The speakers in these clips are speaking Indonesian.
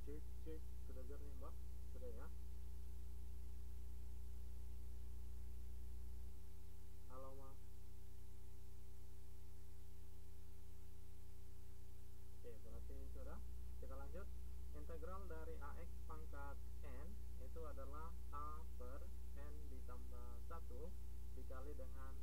Cek sudah jernih Mbak, sudah ya. Halo Mas. Oke, berarti sudah. Kita lanjut. Integral dari AX pangkat N itu adalah A per N ditambah 1 dikali dengan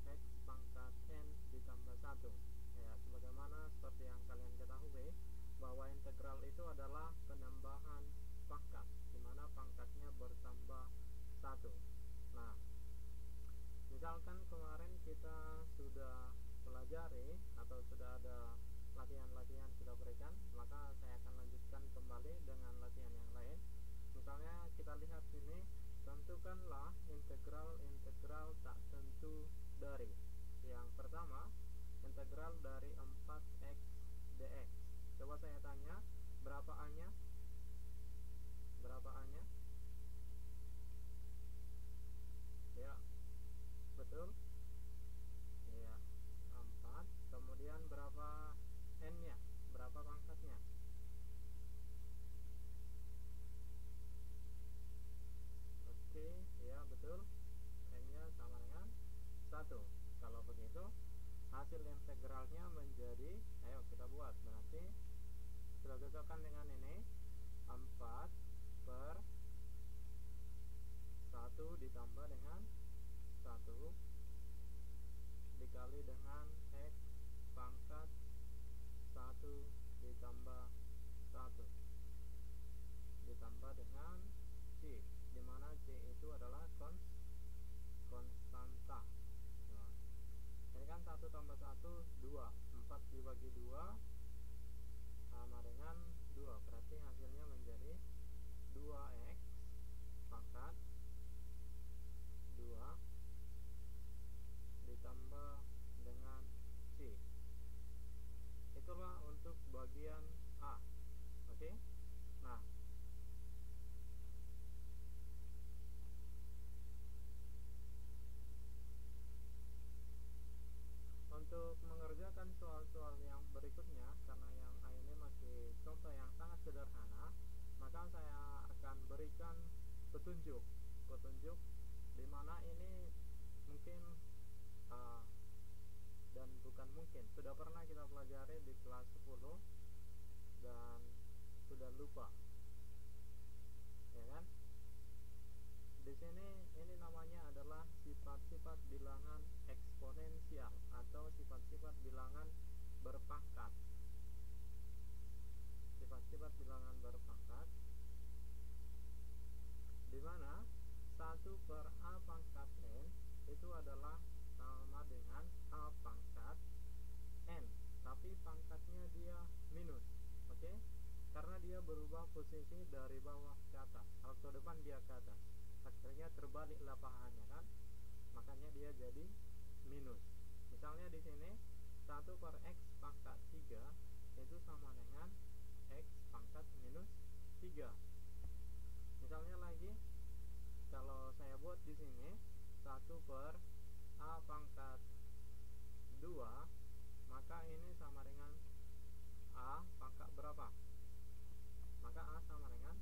X pangkat N ditambah 1. Ya, sebagaimana seperti yang kalian ketahui bahwa integral itu adalah penambahan pangkat, di mana pangkatnya bertambah 1. Nah, misalkan kemarin kita sudah pelajari atau sudah ada latihan-latihan sudah berikan, maka saya akan lanjutkan kembali dengan latihan yang lain. Misalnya kita lihat sini, tentukanlah integral tak tentu dari. Yang pertama, integral dari 4x dx. Coba saya tanya, berapa A-nya? Berapa A-nya? Ya, betul. Ya, 4. Kemudian berapa N-nya? Berapa pangkatnya? Oke, ya betul. N-nya sama dengan 1. Kalau begitu, hasil integralnya menjadi, ayo kita buat. Berarti kita cocokkan dengan ini, 4 per 1 ditambah dengan 1 dikali dengan X pangkat 1 ditambah 1 ditambah dengan C, dimana C itu adalah konstanta. Nah, ini kan 1 tambah 1 2, 4 dibagi 2 sama dengan 2, berarti hasilnya menjadi 2x pangkat 2 ditambah dengan C. Itulah untuk bagian A. Oke. Nah, untuk mengerjakan soal-soal yang berikutnya, karena yang A ini masih contoh yang sangat sederhana, maka saya akan berikan petunjuk di mana ini mungkin dan bukan mungkin sudah pernah kita pelajari di kelas 10 dan sudah lupa, ya kan? Di sini ini namanya adalah sifat-sifat bilangan eksponensial atau sifat-sifat bilangan berpangkat. Sifat-sifat bilangan berpangkat, di mana 1 per A pangkat N itu adalah sama dengan A pangkat N, tapi pangkatnya dia minus. Oke? Karena dia berubah posisi dari bawah ke atas, atau depan dia ke atas. Akhirnya terbalik lapangannya kan? Makanya dia jadi minus. Misalnya di sini 1 per X pangkat 3 itu sama dengan X pangkat minus 3. Misalnya lagi, kalau saya buat di sini 1 per A pangkat 2, maka ini sama dengan A pangkat berapa? Maka A sama dengan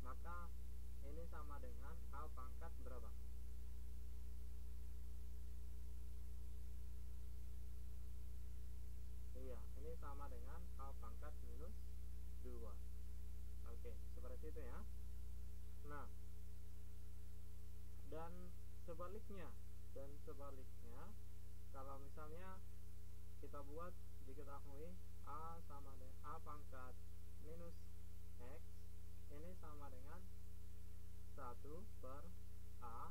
maka ini sama dengan A pangkat berapa? Iya, ini sama dengan A pangkat minus 2. Oke, seperti itu ya. Nah, dan sebaliknya, kalau misalnya kita buat diketahui A sama dengan A pangkat minus X, ini sama dengan 1 per A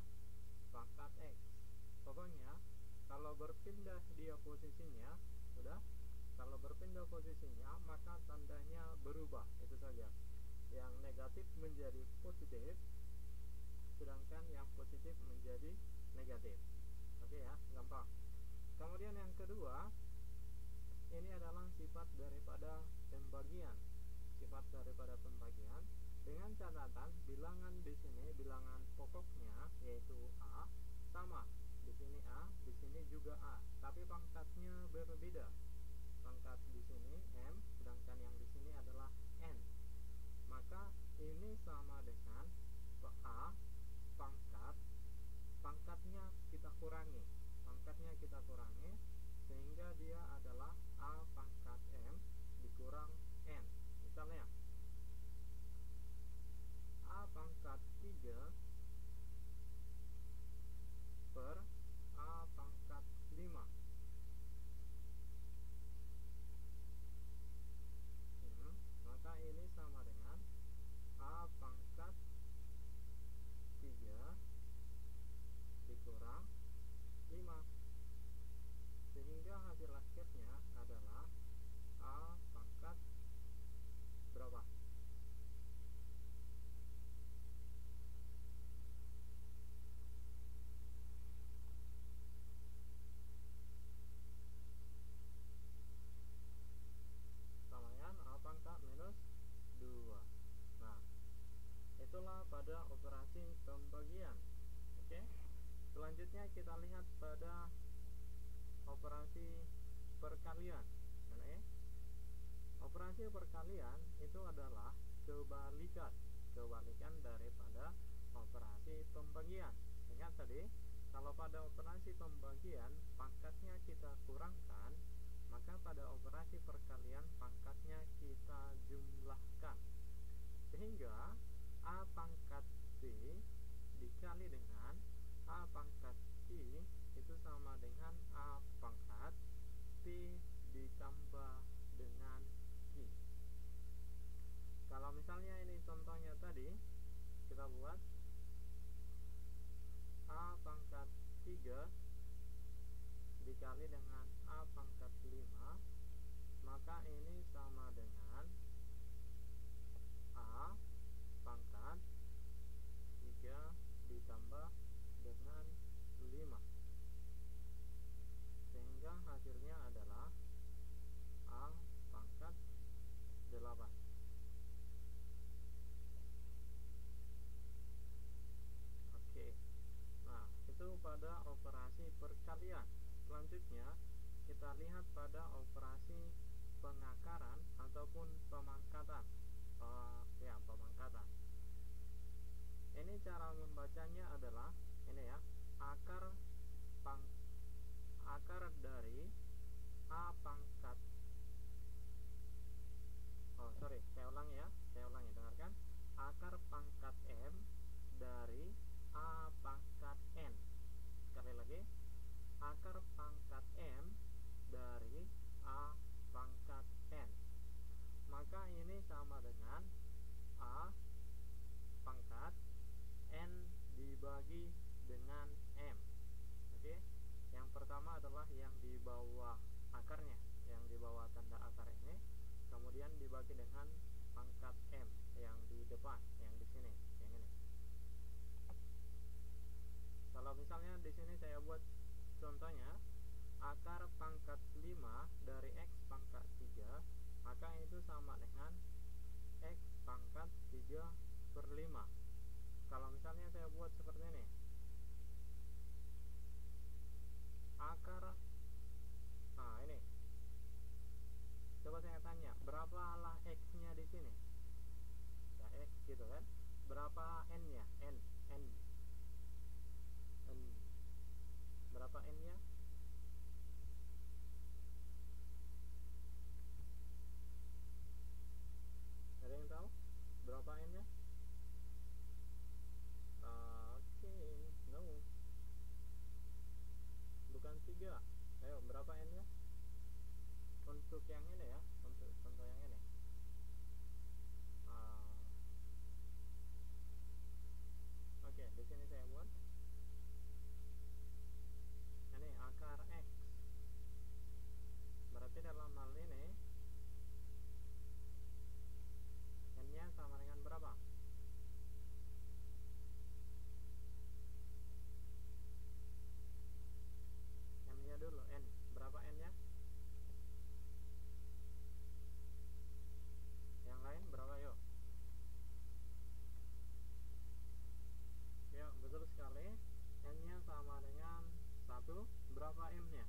pangkat X. Pokoknya kalau berpindah dia posisinya, kalau berpindah posisinya maka tandanya berubah, itu saja. Yang negatif menjadi positif, sedangkan yang positif menjadi negatif. Oke ya, gampang. Kemudian yang kedua, ini adalah sifat daripada pembagian. Sifat daripada pembagian dengan catatan bilangan di sini, bilangan pokoknya yaitu A sama. Di sini A, di sini juga A, tapi pangkatnya berbeda. Pangkat di sini M, sedangkan yang di sini adalah itulah pada operasi pembagian. Oke. Selanjutnya kita lihat pada operasi perkalian. Operasi perkalian itu adalah kebalikan daripada operasi pembagian. Ingat tadi, kalau pada operasi pembagian pangkatnya kita kurangkan, maka pada operasi perkalian pangkatnya kita jumlahkan. Sehingga A pangkat B dikali dengan A pangkat Q itu sama dengan A pangkat P ditambah dengan Q. Kalau misalnya ini contohnya tadi, kita buat A pangkat 3 dikali dengan A pangkat 5, maka ini sama dengan A pangkat 3 ditambah dengan 5, sehingga hasilnya adalah A pangkat 8. Oke. Nah, itu pada operasi perkalian. Selanjutnya kita lihat pada operasi pengakaran ataupun pemangkatan. Pemangkatan. Ini cara membacanya adalah ini ya, akar dari A pangkat saya ulangi dengarkan. Akar pangkat M dari A pangkat N. Sekali lagi, akar pangkat M dari A pangkat N. Maka ini sama dengan A pangkat N dibagi dengan M. Oke. Yang pertama adalah yang di bawah akarnya, yang di bawah tanda akar ini, kemudian dibagi dengan pangkat M yang di depan, yang di sini, yang ini. Kalau misalnya di sini saya buat contohnya, akar pangkat 5 dari X pangkat 3, maka itu sama dengan X pangkat 3/5. Kalau misalnya saya buat seperti ini, akar, ini coba saya tanya, berapalah X nya di sini? Ya X gitu kan. Berapa N nya? N berapa N nya? Ada yang tahu berapa N nya? Oke, no, bukan 3. Ayo, berapa N nya? Untuk yang ini ya, untuk contoh yang ini. Oke, di sini saya buat ini akar X. Berarti dalam hal ini N nya sama dengan berapa? M nya dulu, N. Berapa N nya? Yang lain berapa, yuk? Ya, betul sekali. N nya sama dengan 1. Berapa M nya?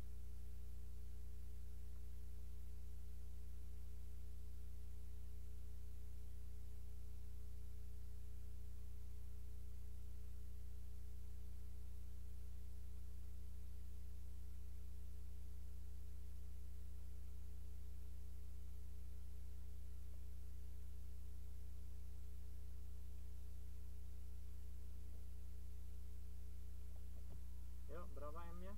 Yuk, berapa M nya?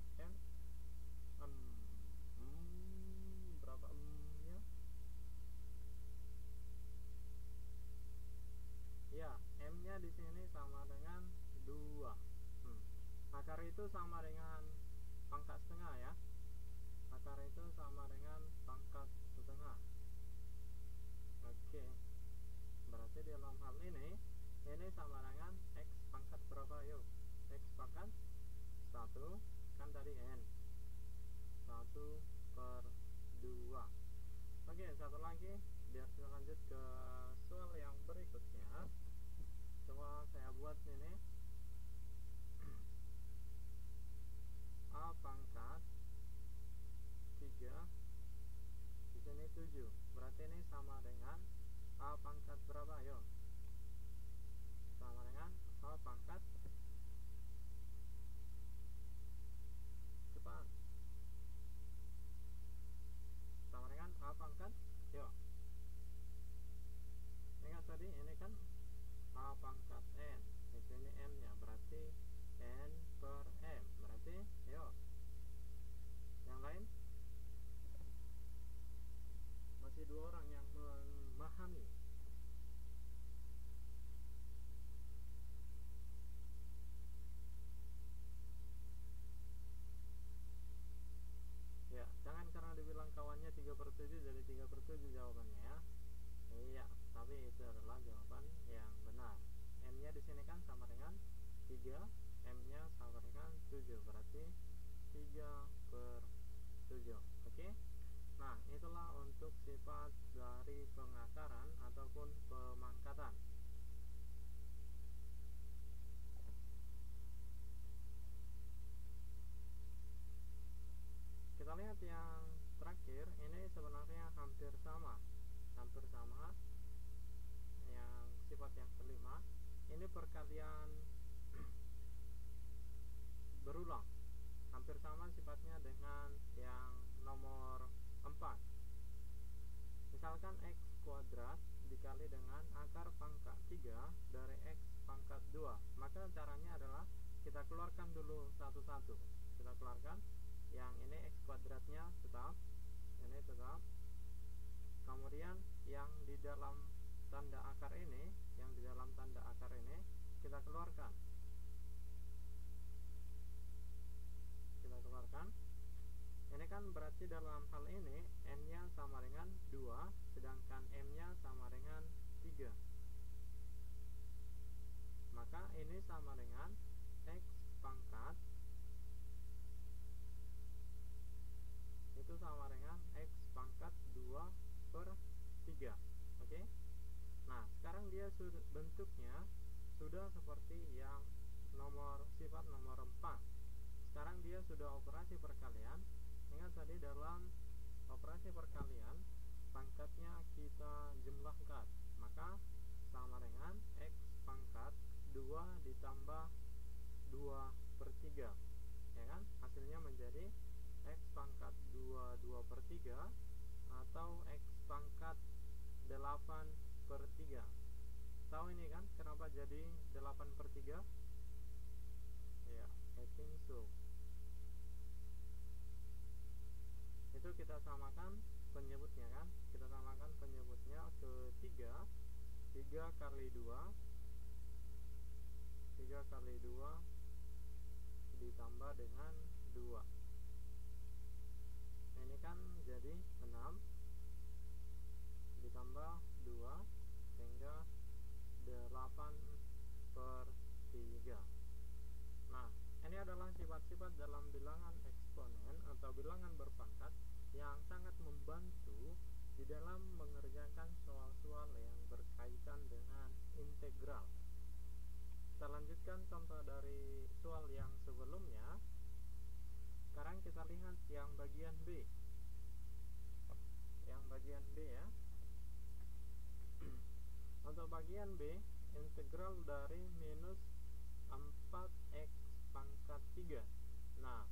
Berapa M nya? Ya, M nya di sini sama dengan 2. Akar itu sama dengan pangkat setengah ya. Akar itu sama dengan pangkat setengah. Oke. Berarti dalam hal ini sama dengan X pangkat berapa, yuk? X pangkat 1, kan tadi N 1/2. Oke, satu lagi biar kita lanjut ke soal yang berikutnya. Coba saya buat ini A pangkat 3, di sini 7. Berarti ini sama dengan A pangkat berapa? Yo, sama dengan A pangkat, cepat, sama dengan A pangkat. Yo, ingat tadi ini kan A pangkat N, di sini M nya, berarti N per M. Berarti yo, yang lain masih 2 orang yang memahami. Ya, jangan karena dibilang kawannya 3/7 jadi 3/7 jawabannya ya. Iya, tapi itu adalah jawaban yang benar. M nya di sini kan sama dengan 3, M nya sama dengan 7, berarti 3/7. Oke. Nah, itulah untuk sifat dari pengakaran ataupun pemangkatan. Kita lihat yang terakhir, ini sebenarnya hampir sama yang sifat yang kelima. Ini perkalian berulang, hampir sama sifatnya dengan yang nomor 4. Misalkan x kuadrat dikali dengan akar pangkat 3 dari x pangkat 2. Maka caranya adalah kita keluarkan dulu satu-satu. Kita keluarkan yang ini x kuadratnya tetap, ini tetap. Kemudian yang di dalam tanda akar ini, kita keluarkan. Ini kan berarti dalam hal ini n-nya sama dengan 2, sedangkan m-nya sama dengan 3. Maka ini sama dengan x pangkat, itu sama dengan x pangkat 2/3. Oke. Nah, sekarang dia bentuknya sudah seperti yang sifat nomor 4. Sekarang dia sudah operasi perkalian. Ingat tadi dalam operasi perkalian pangkatnya kita jumlahkan, maka sama dengan x pangkat 2 ditambah 2/3, ya kan? Hasilnya menjadi x pangkat 2/3 atau x pangkat 8/3. Tahu ini kan kenapa jadi 8/3? Ya, I think so. Itu kita samakan penyebutnya kan? Kita samakan penyebutnya ke 3. 3 kali 2 ditambah dengan 2. Ini kan jadi 6 ditambah 2 sehingga 8/3. Nah, ini adalah sifat-sifat dalam bilangan eksponen atau bilangan berpangkat yang sangat membantu di dalam mengerjakan soal-soal yang berkaitan dengan integral. Kita lanjutkan contoh dari soal yang sebelumnya. Sekarang kita lihat yang bagian B. Yang bagian B ya. Untuk bagian B, integral dari minus 4x pangkat 3. Nah,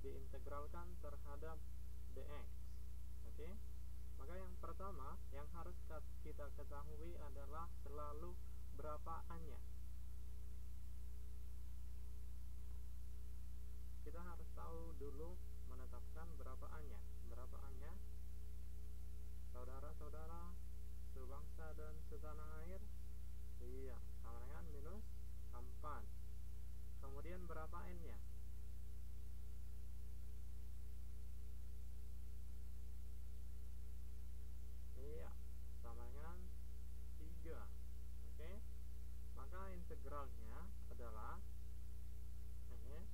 diintegralkan terhadap dx. Oke. Maka yang pertama yang harus kita ketahui adalah selalu berapa a-nya. Kita harus tahu dulu menetapkan berapa a-nya. Berapa a-nya? Saudara-saudara sebangsa dan setanah air? Iya, sama dengan minus 4. Kemudian berapa n-nya? Iya, sama dengan 3. Oke. Maka integralnya adalah ini.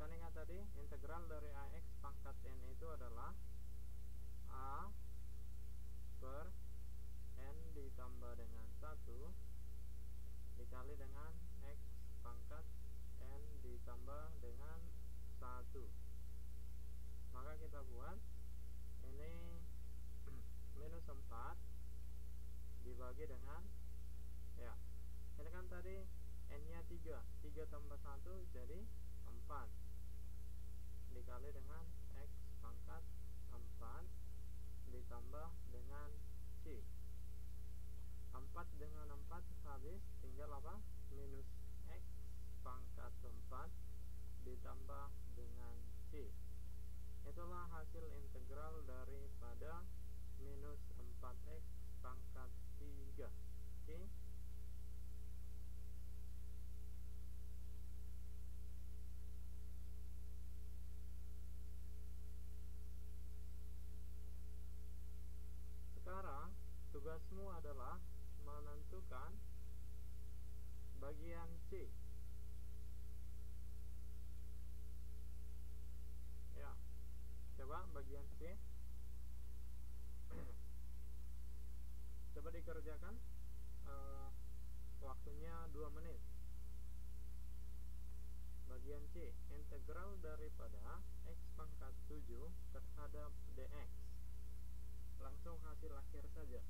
Kan ingat tadi dibagi dengan, ya ini kan tadi n nya 3 tambah 1 jadi 4 dikali dengan x pangkat 4 ditambah dengan c. 4 dengan 4 habis, tinggal apa? Minus x pangkat 4 ditambah dengan c. Itulah hasil integral daripada minus 4x pangkat 3. Oke. Sekarang tugasmu adalah menentukan bagian C. Ya, coba bagian C. Coba dikerjakan. Waktunya 2 menit. Bagian C, integral daripada x pangkat 7 terhadap dx. Langsung hasil akhir saja.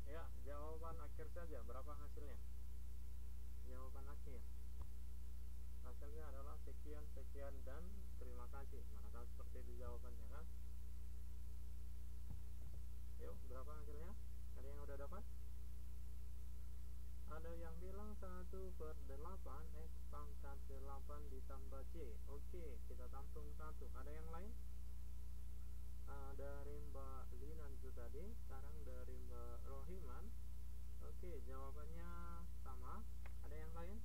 Ya, jawaban akhir saja. Berapa hasilnya? Jawaban akhir. Hasilnya adalah sekian, sekian, dan terima kasih. Mana tahu seperti di jawabannya kan? Yuk, berapa hasilnya? Ada yang udah dapat? Ada yang bilang 1/8 x pangkat 8 ditambah c. Oke, kita tampung 1. Ada yang lain? Dari Mbak Linan itu tadi. Sekarang dari Mbak Rohiman. Oke, jawabannya sama. Ada yang lain?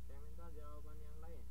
Saya minta jawaban yang lain.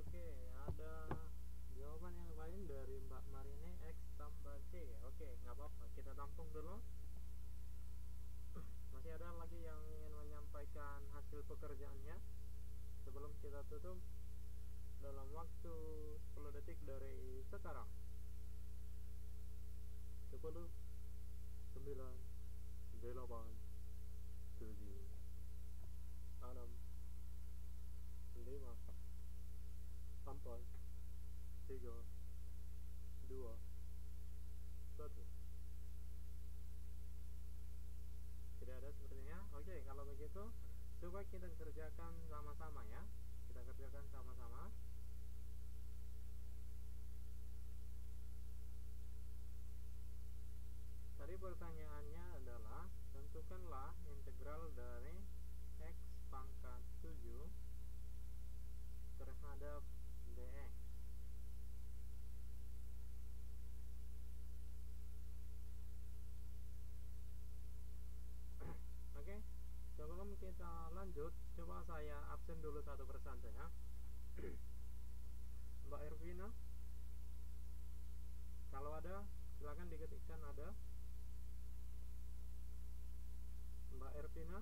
Oke, ada jawaban yang lain dari Mbak Marini, X tambah C. Oke, nggak apa-apa, kita tampung dulu. Masih ada lagi yang ingin menyampaikan hasil pekerjaannya sebelum kita tutup dalam waktu 10 detik dari sekarang. 10, 9, 8, 7, 6, 5, 4, 3, 2, 1. Tidak ada sepertinya. Oke, kalau begitu coba kita kerjakan sama-sama ya. kita kerjakan sama-sama. Tadi pertanyaannya adalah tentukanlah integral dari x pangkat 7 terhadap dx. Oke, sebelum kita lanjut, coba saya absen dulu satu persatu ya. Mbak Ervina, kalau ada silakan diketikkan ada. Mbak Ervina,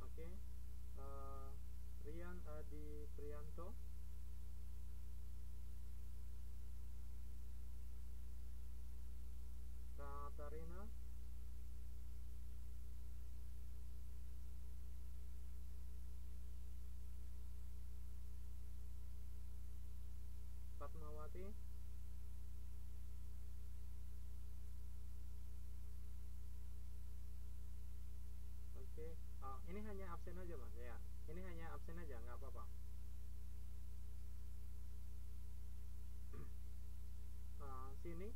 oke. Rian Adi Prianto, Katarina, Fatmawati, oke. Ini hanya absen aja mas ya, ini hanya absen aja, nggak apa-apa. Sini,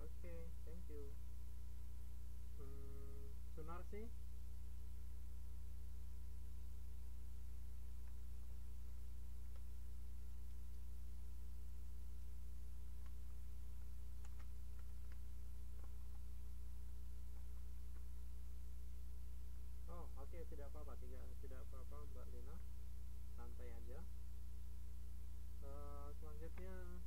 oke, thank you. Sunarsi, oh oke, tidak apa-apa, tidak apa-apa Mbak Lina, santai aja. Selanjutnya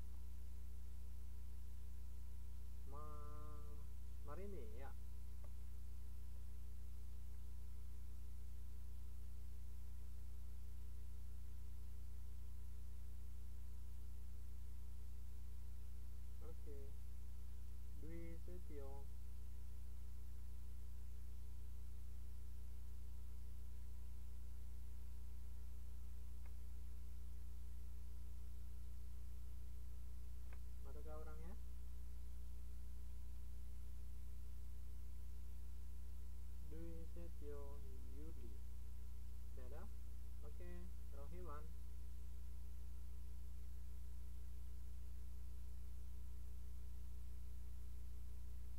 Marini ya. Oke. Dwi Setio, adakah orangnya? Dwi Setio Yudi, tidak ada? Oke, Rohiman,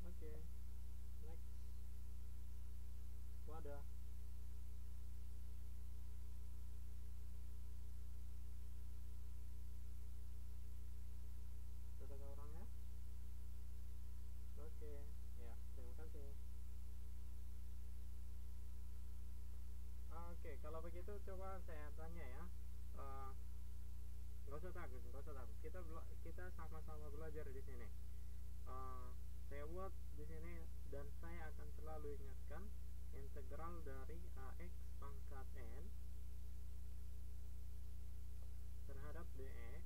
oke, next. Wadah, adakah orangnya? Oke, ya, terima kasih. Oke, kalau begitu coba saya tanya ya. Nggak usah takut, nggak usah takut. Kita sama-sama belajar di sini. Saya buat di sini dan saya akan selalu ingatkan integral dari ax pangkat n terhadap dx.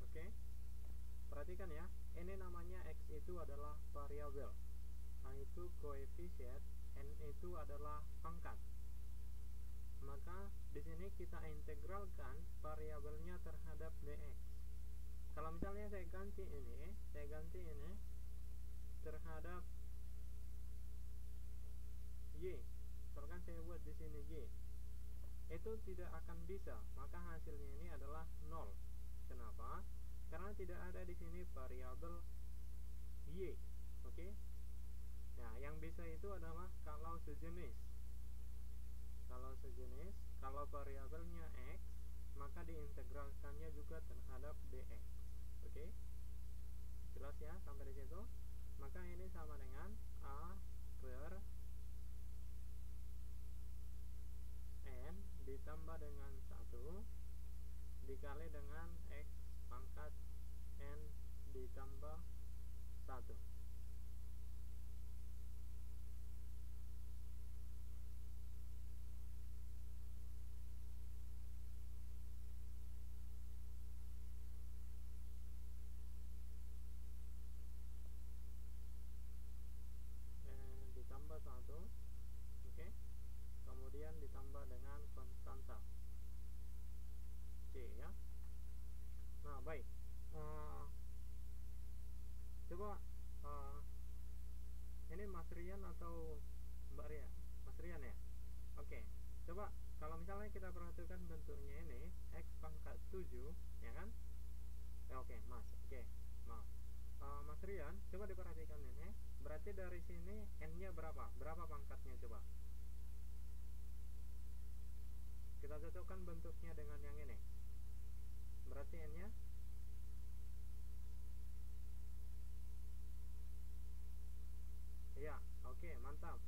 Oke, perhatikan ya. Ini namanya x itu adalah variabel, a itu koefisien, n itu adalah pangkat. Maka di sini kita integralkan variabelnya terhadap dx. Kalau misalnya saya ganti ini terhadap y, misalkan saya buat di sini y, itu tidak akan bisa, maka hasilnya ini adalah 0. Kenapa? Karena tidak ada di sini variabel y. Oke. Nah, yang bisa itu adalah kalau sejenis. Kalau variabelnya x, maka diintegralkannya juga terhadap dx. Oke? Jelas ya sampai di situ? Maka ini sama dengan a per n ditambah dengan 1 dikali dengan x pangkat n ditambah 1. C ya. Nah baik, coba ini Mas Rian atau Mbak Ria? Mas Rian ya. Oke, coba kalau misalnya kita perhatikan bentuknya ini X pangkat 7 ya kan. Oke Mas, oke maaf. Mas Rian, coba diperhatikan ini. Berarti dari sini N-nya berapa? Berapa pangkatnya coba? Kita cocokkan bentuknya dengan yang ini. Berarti N-nya iya, oke, mantap.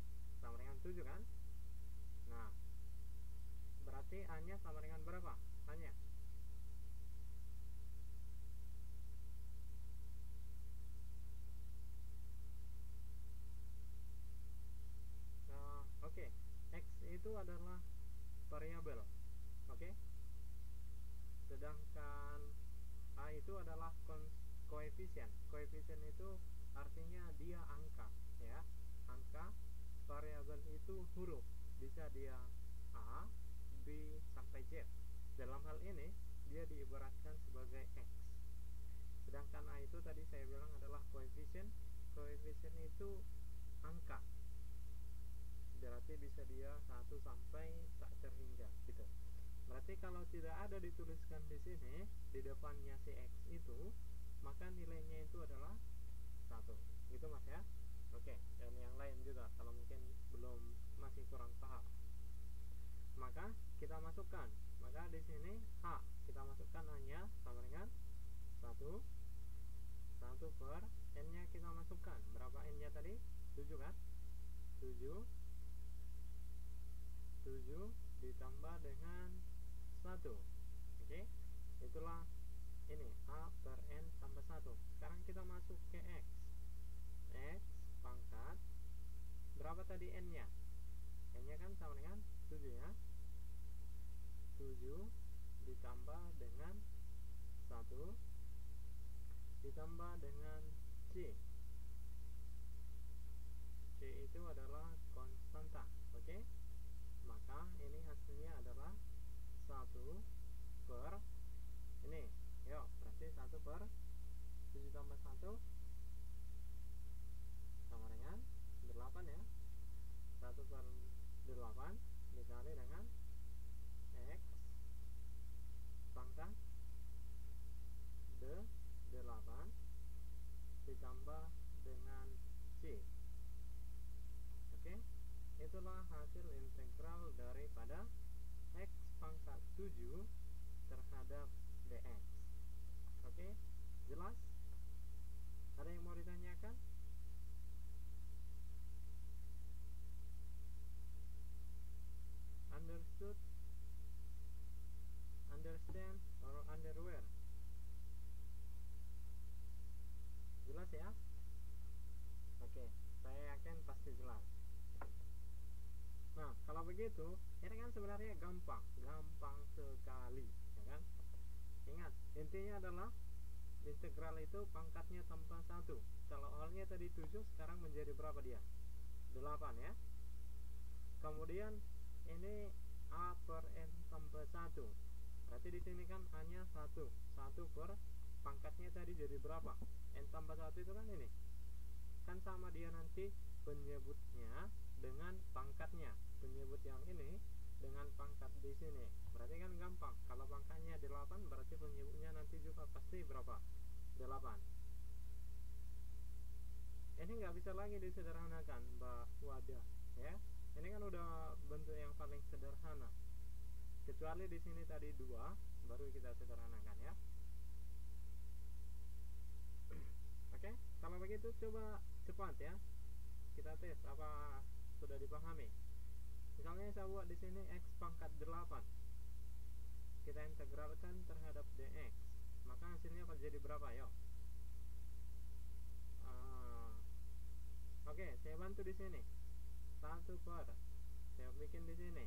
Sama dengan 7 kan? Nah, berarti A-nya sama dengan berapa? A-nya oke, X itu adalah variabel. Oke. Sedangkan A itu adalah koefisien. Koefisien itu artinya dia angka ya. Angka. Variabel itu huruf. Bisa dia A, B sampai Z. Dalam hal ini dia diibaratkan sebagai X. Sedangkan A itu tadi saya bilang adalah koefisien. Koefisien itu angka. Berarti bisa dia 1 sampai tak terhingga gitu. Berarti kalau tidak ada dituliskan di sini di depannya si X itu, maka nilainya itu adalah 1. Gitu Mas ya. Oke, dan yang lain juga kalau mungkin belum masih kurang paham. Maka kita masukkan. Maka di sini H kita masukkan A-nya sama dengan 1 per N-nya kita masukkan. Berapa N-nya tadi? 7 kan? 7 ditambah dengan 1. Oke. Itulah ini A per N tambah 1. Sekarang kita masuk ke X. X pangkat berapa tadi N-nya? N-nya kan sama dengan 7 ya. 7 ditambah dengan 1 ditambah dengan C. C itu adalah konstanta. Oke. Maka ini hasilnya adalah 1 per ini. Yuk, berarti 1 per 7 tambah 1 sama dengan 8 ya. 1 per 8 dikali dengan X pangkat 8 ditambah dengan C. Oke. Itulah hasil integral daripada X pangkat 7 terhadap dx. Oke, jelas? Ada yang mau ditanyakan? Understood? Understand? Or underwear? Jelas ya? Oke, saya yakin pasti jelas. Nah, kalau begitu, ini kan sebenarnya gampang sekali, ya kan? Ingat, intinya adalah integral itu pangkatnya tambah 1. Kalau awalnya tadi 7, sekarang menjadi berapa dia? 8 ya. Kemudian ini A per N tambah 1. Berarti di sini kan A-nya 1. 1 per pangkatnya tadi jadi berapa? N tambah 1 itu kan ini. Kan sama dia nanti penyebutnya dengan pangkatnya. Penyebut yang ini dengan pangkat di sini. Berarti kan gampang. Kalau pangkatnya 8, berarti penyebutnya nanti juga pasti berapa? 8. Ini nggak bisa lagi disederhanakan, Mbak Wada, ya. Ini kan udah bentuk yang paling sederhana. Kecuali di sini tadi 2, baru kita sederhanakan ya. Oke, kalau begitu coba cepat ya. Kita tes apa sudah dipahami. Misalnya saya buat di sini X pangkat 8. Kita integralkan terhadap dx. Maka hasilnya akan jadi berapa? Yuk. Oke, saya bantu di sini. 1 per. Saya bikin di sini.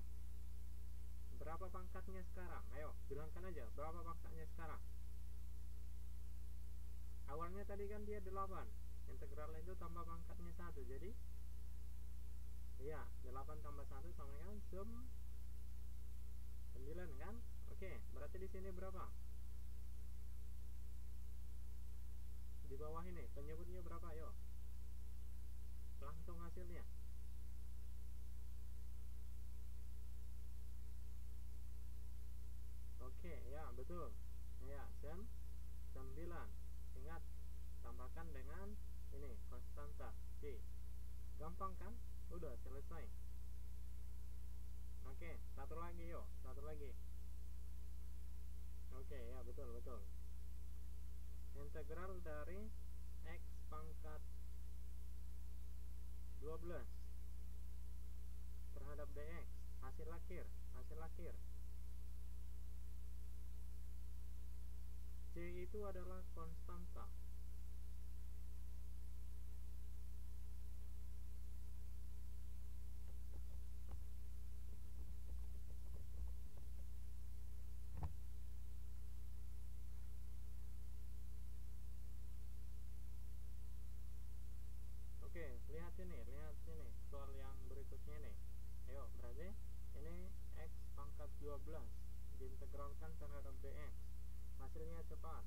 Berapa pangkatnya sekarang? Ayo, bilangkan aja. Berapa pangkatnya sekarang? Awalnya tadi kan dia 8. Integral itu tambah pangkatnya 1. Jadi iya, 8 tambah 1 sama dengan 9 kan? Oke, berarti di sini berapa? Di bawah ini penyebutnya berapa? Yo, langsung hasilnya. Oke, ya betul. Ya, 9. Ingat, tambahkan dengan ini konstanta C. Gampang kan? Udah selesai. Oke, satu lagi yo, satu lagi. Oke, ya betul betul. Integral dari X pangkat 12 terhadap dx, hasil akhir. C itu adalah konstanta. Oke, lihat sini soal yang berikutnya nih. Ayo, berarti ini X pangkat 12 diintegralkan terhadap dx. Hasilnya cepat.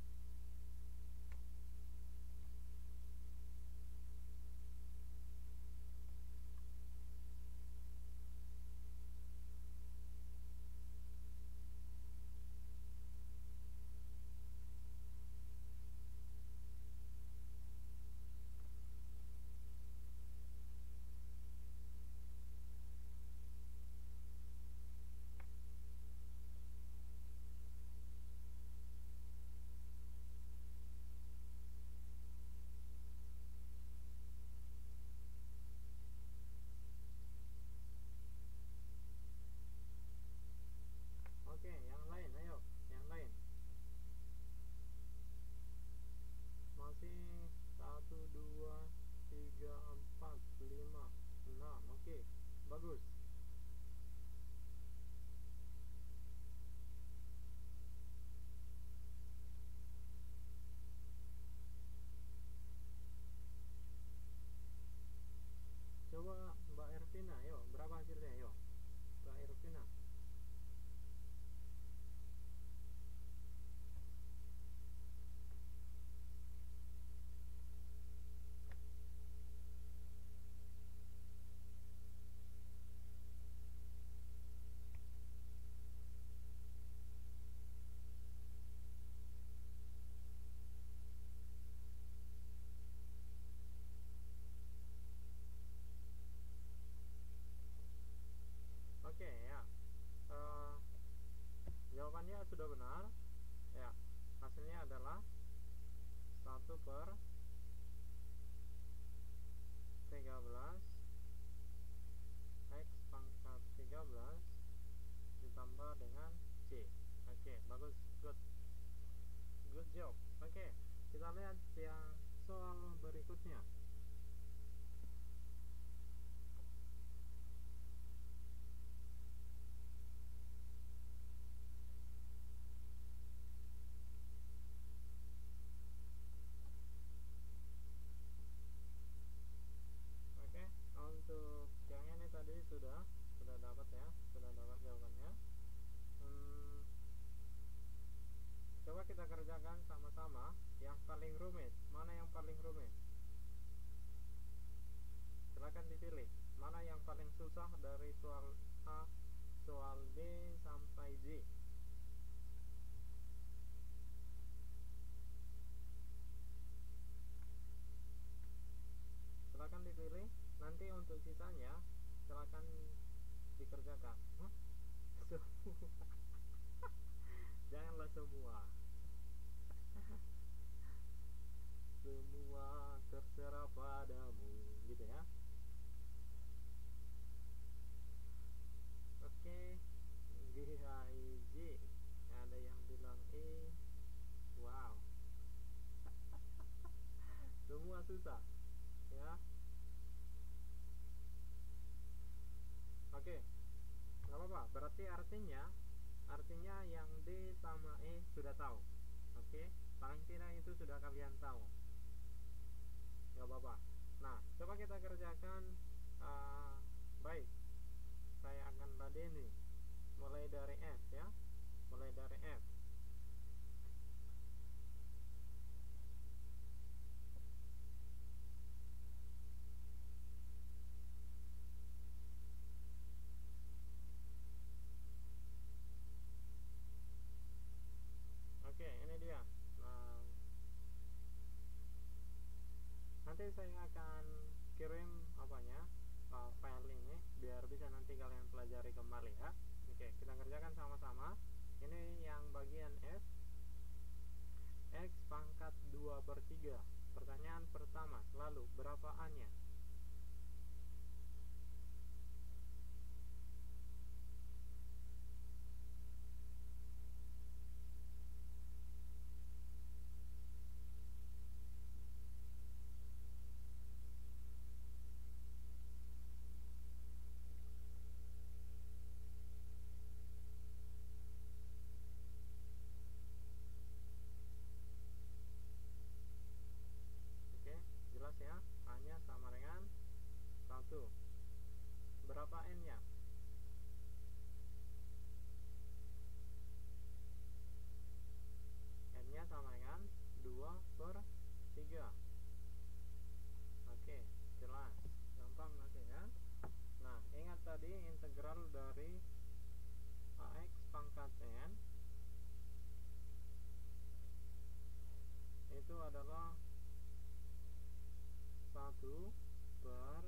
Oke, yang lain, ayo, yang lain. Masih 1, 2, 3, 4, 5, 6. Oke, bagus. Coba Mbak Ervina, yuk, berapa hasilnya, yuk, Mbak Ervina. Oke, ya. Eh, Jawabannya sudah benar. Ya, hasilnya adalah 1/13 X pangkat 13 ditambah dengan C. Oke, bagus, good job. Oke, kita lihat yang soal berikutnya. Oke, untuk yang ini tadi sudah dapat ya, sudah dapat jawabannya. Coba kita kerjakan sama-sama. Yang paling rumit, mana yang paling rumit? Silahkan dipilih. Mana yang paling susah dari soal A, soal B sampai Z? Silahkan dipilih. Nanti untuk sisanya silahkan dikerjakan. Semua. Janganlah semua. Semua terserah padamu, gitu ya. Oke, GHIJ. Ada yang bilang E. Wow. Semua susah, ya. Oke, nggak apa-apa. Berarti artinya yang D sama E sudah tahu. Oke, paling tidak itu sudah kalian tahu. Nggak apa-apa. Nah, coba kita kerjakan. Baik, saya akan ladeni mulai dari F ya, mulai dari nanti saya akan kirim file ini biar bisa nanti kalian pelajari kembali ya. Oke, kita kerjakan sama-sama. Ini yang bagian F. X pangkat 2/3. Pertanyaan pertama, lalu berapa A-nya? Oke, jelas ya. A-nya sama dengan 1. Berapa N-nya? N-nya sama dengan 2/3. Oke, jelas. Gampang nanti ya. Nah, ingat tadi integral dari AX pangkat N itu adalah 1 per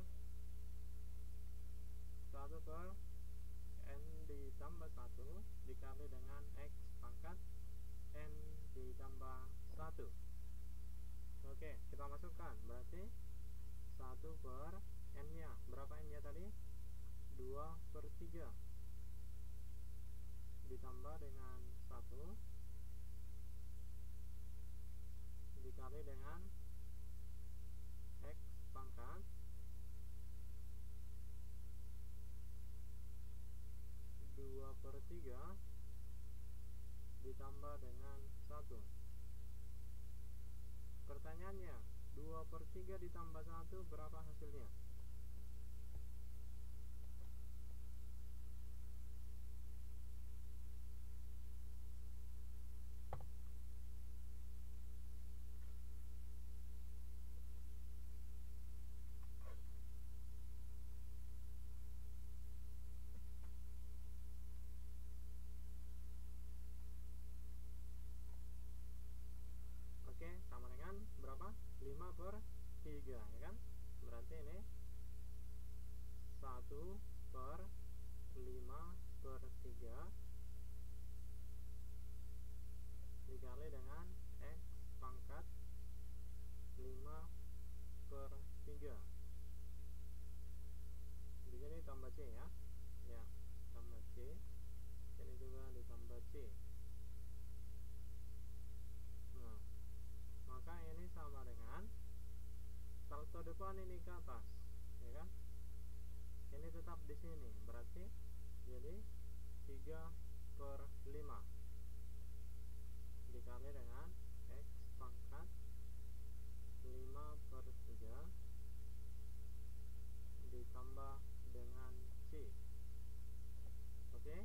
N ditambah 1 dikali dengan X pangkat N ditambah 1. Oke, kita masukkan. Berarti 1 per N-nya. Berapa N-nya tadi? 2/3 ditambah dengan 1 dikali dengan X pangkat 2/3 ditambah dengan 1. Pertanyaannya, 2/3 ditambah 1 berapa hasilnya? Oke, sama dengan berapa? 5/3 ya kan? Berarti ini 1/5/3 dikali dengan X pangkat 5/3. Di sini tambah C ya. Ya, tambah C. Sini juga ditambah C. Nah, maka ini sama dengan salto depan ini ke atas, ya kan? Ini tetap di sini, berarti jadi 3/5 dikali dengan X pangkat 5/3 ditambah dengan C. Oke?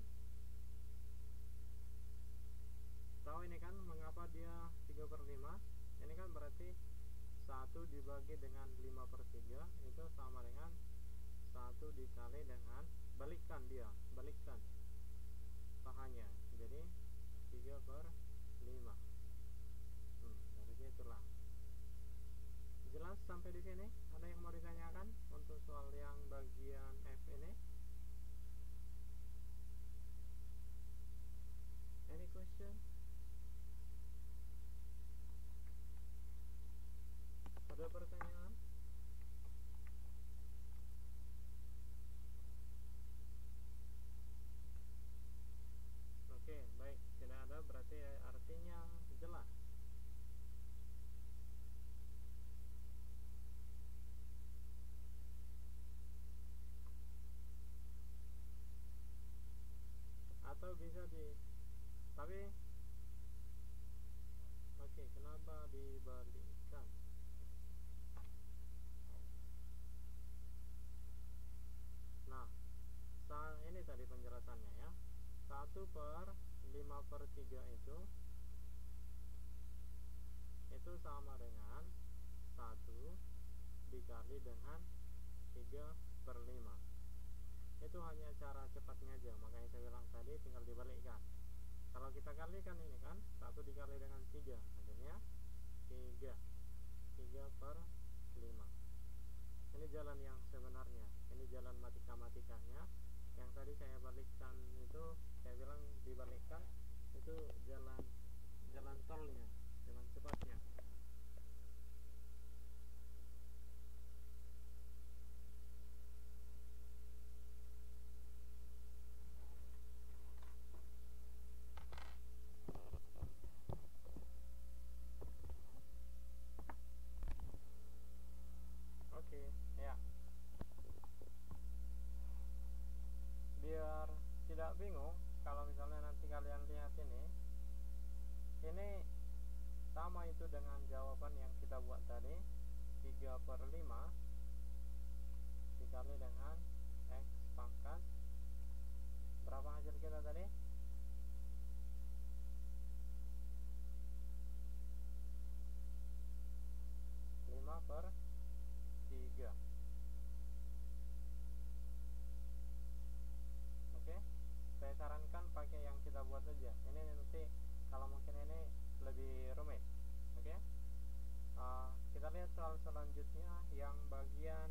Tahu ini kan mengapa dia 3/5? Ini kan berarti 1 dibagi dengan 5/3 itu sama dengan 1 dikali dengan balikkan pahanya, jadi 3/5. Dari situlah. Jelas sampai di sini? Ada yang mau ditanyakan untuk soal yang bagian F ini? Any question? Ada pertanyaan? Oke, baik. Tidak ada, berarti artinya jelas. Atau bisa tapi oke, kenapa dibalikkan? Nah, ini tadi penjelasannya ya. 1/5/3 itu sama dengan 1 dikali dengan 3/5. Itu hanya cara cepatnya aja, makanya saya bilang tadi tinggal dibalikkan. Kalau kita kalikan ini kan 1 dikali dengan 3, hasilnya 3/5. ini jalan yang sebenarnya, ini jalan matematikanya. Yang tadi saya balikkan itu, saya bilang dibalikkan, itu jalan tolnya, jalan cepatnya. Oke, ya. Biar tidak bingung, kalau misalnya nanti kalian lihat ini sama itu dengan jawaban yang kita buat tadi, 3/5 dikali dengan X pangkat, berapa hasil kita tadi? 5/3. Oke, saya sarankan pakai yang kita buat aja. Ini nanti kalau mungkin ini lebih rumit. Oke, kita lihat soal selanjutnya yang bagian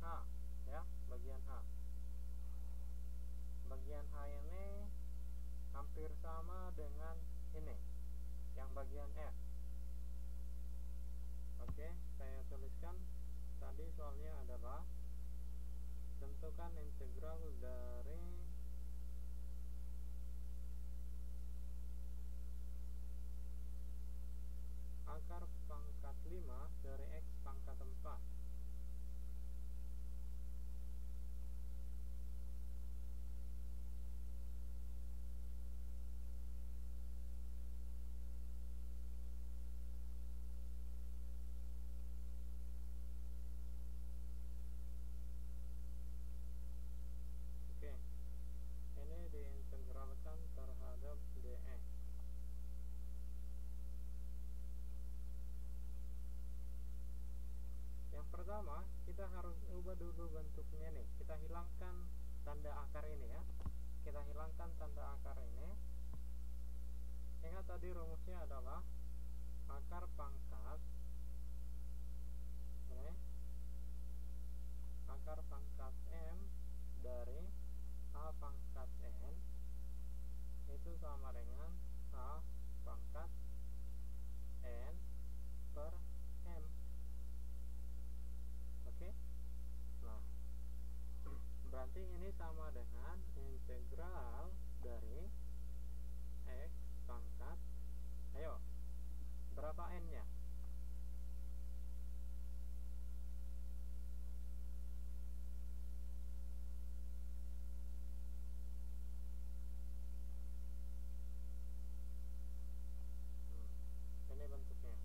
H, ya, bagian H. Bagian H ini hampir sama dengan ini, yang bagian F. Oke, saya tuliskan. Tadi soalnya adalah tentukan integral dari akar pangkat 5 dari X pangkat 4. Oke, ini diintegralkan terhadap dx. Yang pertama, kita harus ubah dulu bentuknya nih. Kita hilangkan tanda akar ini ya. Kita hilangkan tanda akar ini. Ingat tadi rumusnya adalah akar pangkat ini, akar pangkat M dari A pangkat N itu sama dengan A pangkat N per M. Oke, nah berarti ini sama dengan integral dari X pangkat, ayo, berapa N nya? Ini bentuknya.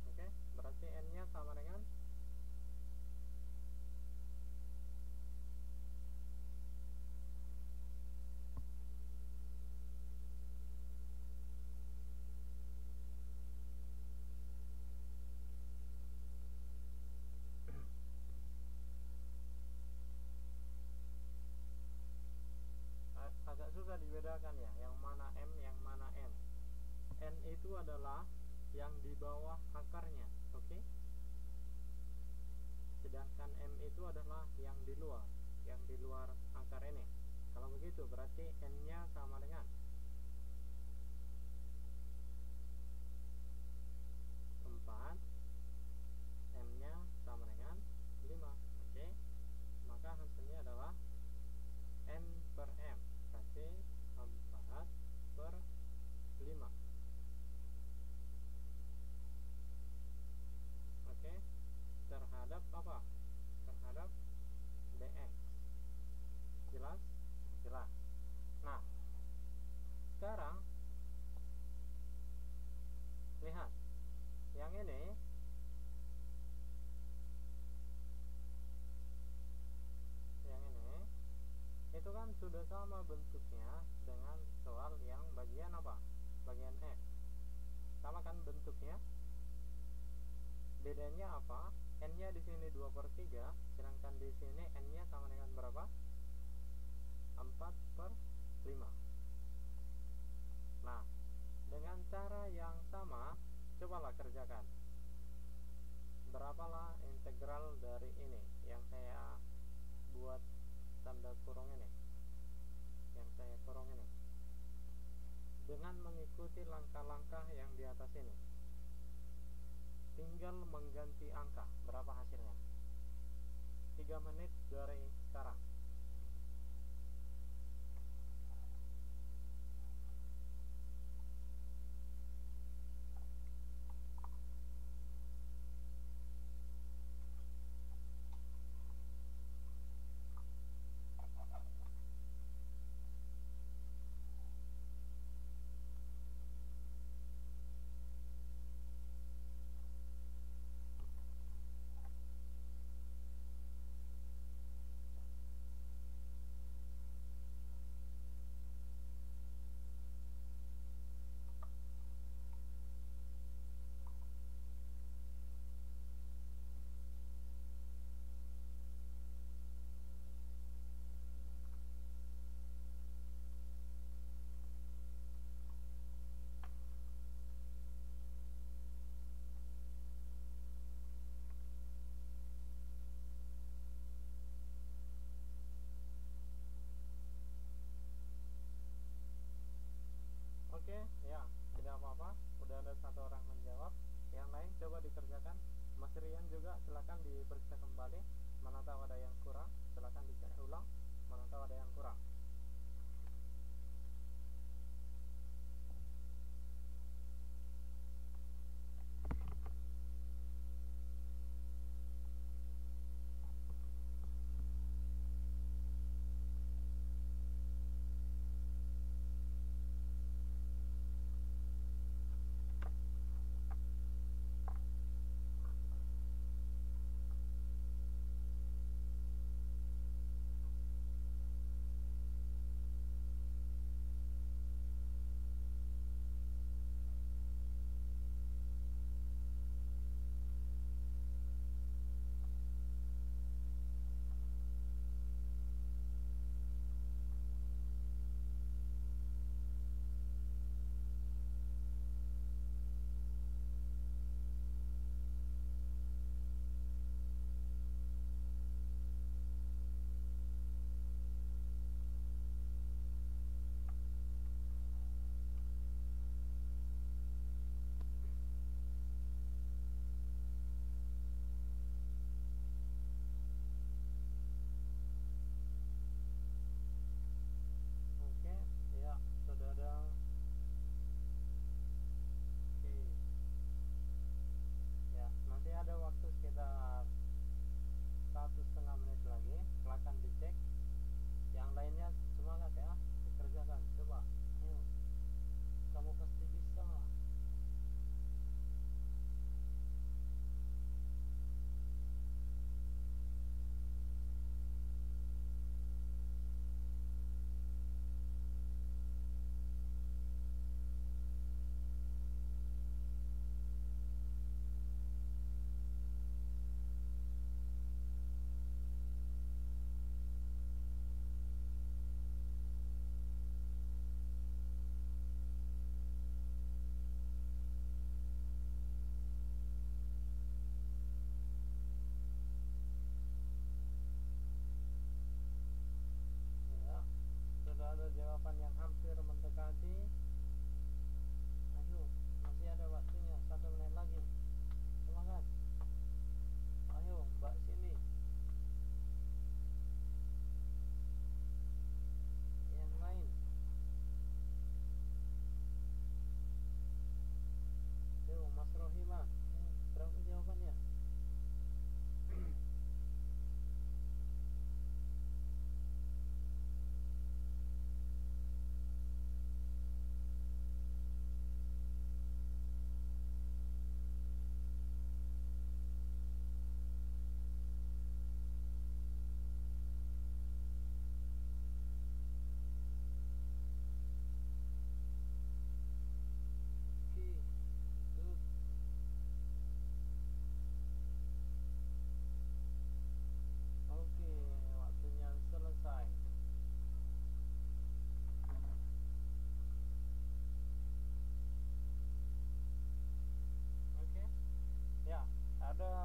Oke, berarti N nya sama dengan agak susah dibedakan ya, yang mana M, yang mana N. N itu adalah yang di bawah akarnya, oke? Sedangkan M itu adalah yang di luar akar ini. Kalau begitu berarti N nya sama dengan 4, M nya sama dengan 5. Oke, maka hasilnya adalah N per M, berarti 4/5. Oke, terhadap apa? Terhadap dx. Jelas? Jelas. Nah, sekarang lihat yang ini. Yang ini itu kan sudah sama bentuknya dengan soal yang bagian apa? Bagian X. Sama kan bentuknya? Bedanya apa? N-nya di sini 2/3, sedangkan di sini N-nya sama dengan berapa? 4/5. Nah, dengan cara yang sama, cobalah kerjakan. Berapalah integral dari ini yang saya buat tanda kurung ini, yang saya kurung ini, dengan mengikuti langkah-langkah yang di atas ini. Tinggal mengganti angka. Berapa hasilnya? 3 menit dari sekarang. Oke, ya, tidak apa-apa. Udah ada satu orang menjawab. Yang lain coba dikerjakan. Mas Rian juga silakan diperiksa kembali. Mana tahu ada yang kurang, silakan dicek ulang. Mana tahu ada yang kurang.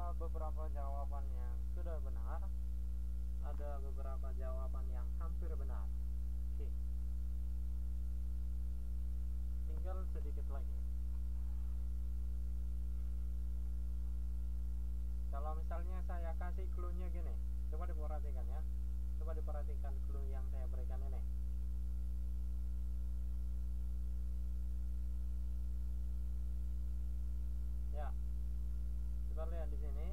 ada beberapa jawaban yang sudah benar, ada beberapa jawaban yang hampir benar. Oke, tinggal sedikit lagi. Kalau misalnya saya kasih clue-nya gini, coba diperhatikan ya. Coba diperhatikan clue yang saya berikan ini. Ya, kita lihat di sini.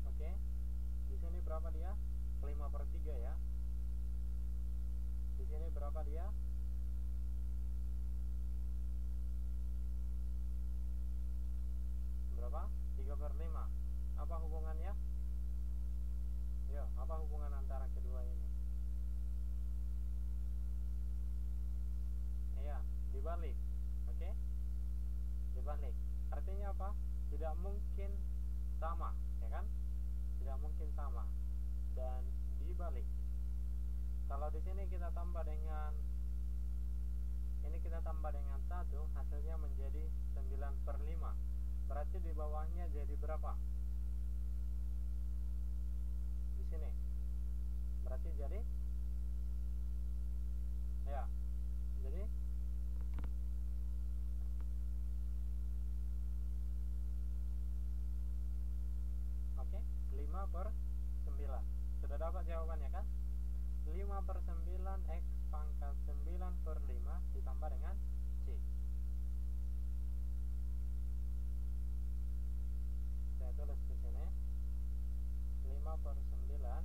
Oke, di sini berapa dia? 5/3 ya. Di sini berapa dia? Berapa? 3/5. Apa hubungannya? Ya, apa hubungan antara kedua ini? Iya, dibalik. Oke? Dibalik. Artinya apa? Tidak mungkin sama, ya kan? Tidak mungkin sama. Dan dibalik. Kalau di sini kita tambah dengan ini, kita tambah dengan 1, hasilnya menjadi 9/5. Berarti di bawahnya jadi berapa? Di sini. Berarti jadi ya. Jadi oke, 5/9. Sudah dapat jawabannya kan? 5/9 X pangkat 9/5 ditambah dengan C. Saya tulis di sini 5/9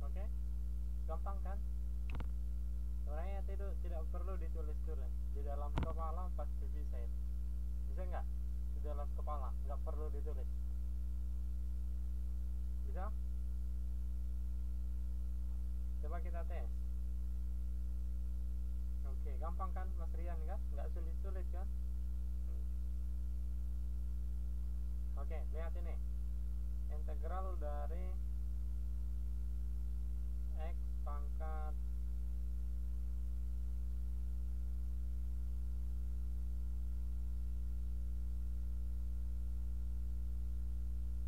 oke, gampang kan? Sebenarnya tidak perlu ditulis-tulis, di dalam kepala pasti bisa itu. Bisa nggak? Di dalam kepala nggak perlu ditulis. Bisa? Coba kita tes. Oke, gampang kan Mas Rian kan? Nggak sulit-sulit kan? Oke, lihat ini. Integral dari X pangkat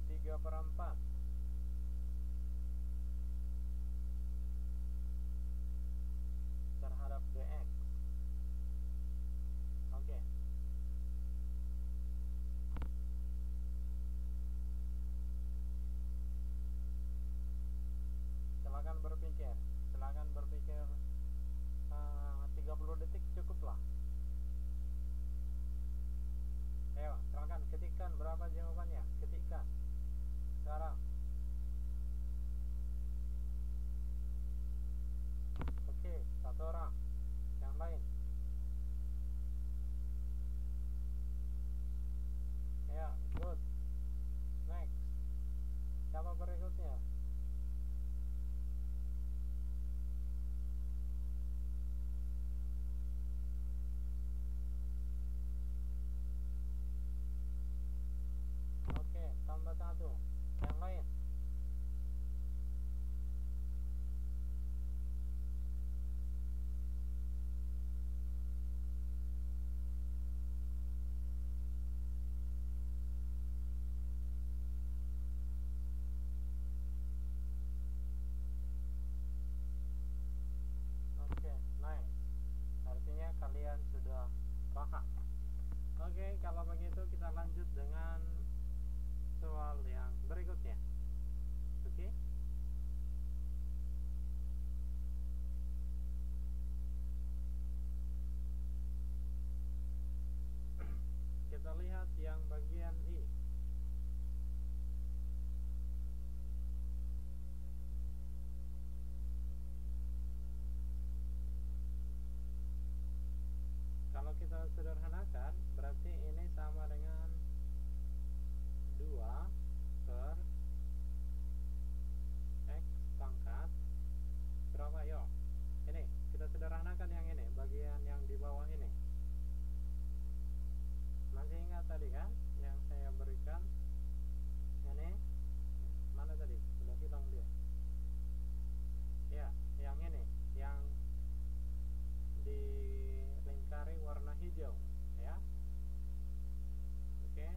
3/4 terhadap dx. Oke. Silakan berpikir 30 detik cukuplah. Ayo, silakan ketikkan berapa jawabannya. Ketikkan sekarang. Oke, satu orang. Yang lain. Ya, good. Next. Siapa berikutnya? Oke, tambah 1. Yang lain. Oke, nice. Artinya kalian sudah paham. Oke, kalau begitu kita lanjut dengan soal yang berikutnya. Oke. Kita lihat yang bagian I. Kalau kita sederhanakan, berarti ini sama dengan 2 per X pangkat berapa yo? Ini sederhanakan yang ini, bagian yang di bawah ini. Masih ingat tadi kan yang saya berikan ini? Mana tadi? Sudah hilang dia. Ya, yang ini, yang dilingkari warna hijau, ya. Oke.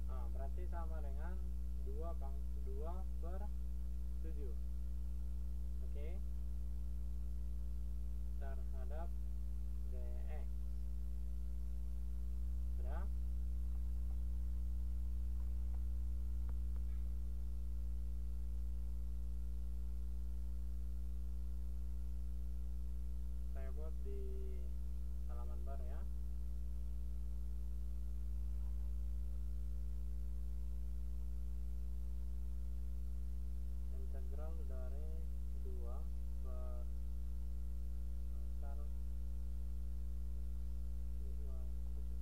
Nah, berarti sama dengan 2/7. Oke. Terhadap dx. Sudah? Saya buat di halaman baru ya. Integral dari 2 per akar 2/7.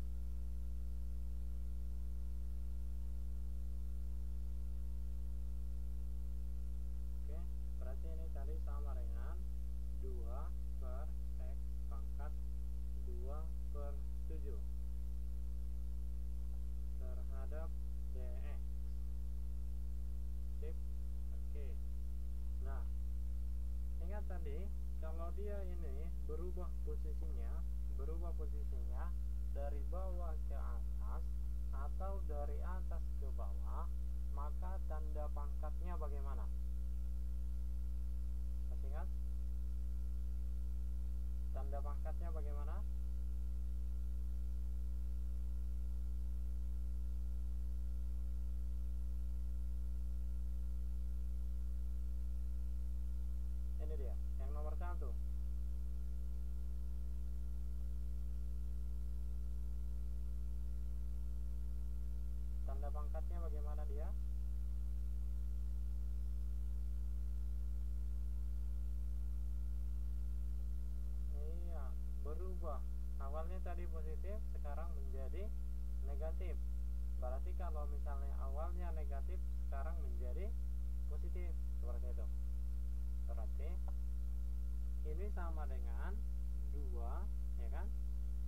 Oke, berarti ini tadi sama dengan 2 per x pangkat 2/7 terhadap dx. Sip. Oke. Nah, ingat tadi kalau dia ini berubah posisinya dari bawah ke atas atau dari atas ke bawah, maka tanda pangkatnya bagaimana? Masih ingat? Tanda pangkatnya bagaimana? Ini dia, yang nomor 1. Tanda pangkatnya bagaimana dia? Iya, berubah. Awalnya tadi positif, sekarang menjadi negatif. Berarti kalau misalnya awalnya negatif, sekarang menjadi positif, seperti itu. Berarti ini sama dengan 2, ya kan,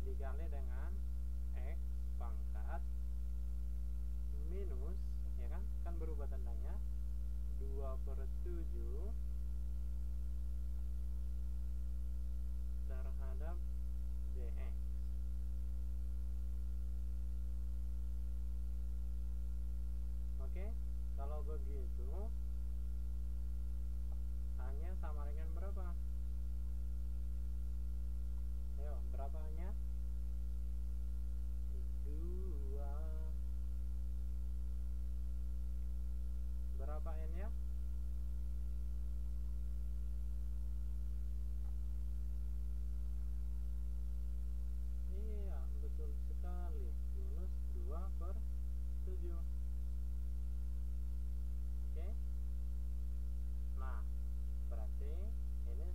dikali dengan x pangkat minus, ya kan, kan berubah tandanya, 2/7 terhadap dx. Oke, kalau begitu hanya sama dengan berapa? Ayo, berapa hanya? 2. Berapa n-nya? Iya, betul sekali. Minus 2/7. Oke. Nah, berarti ini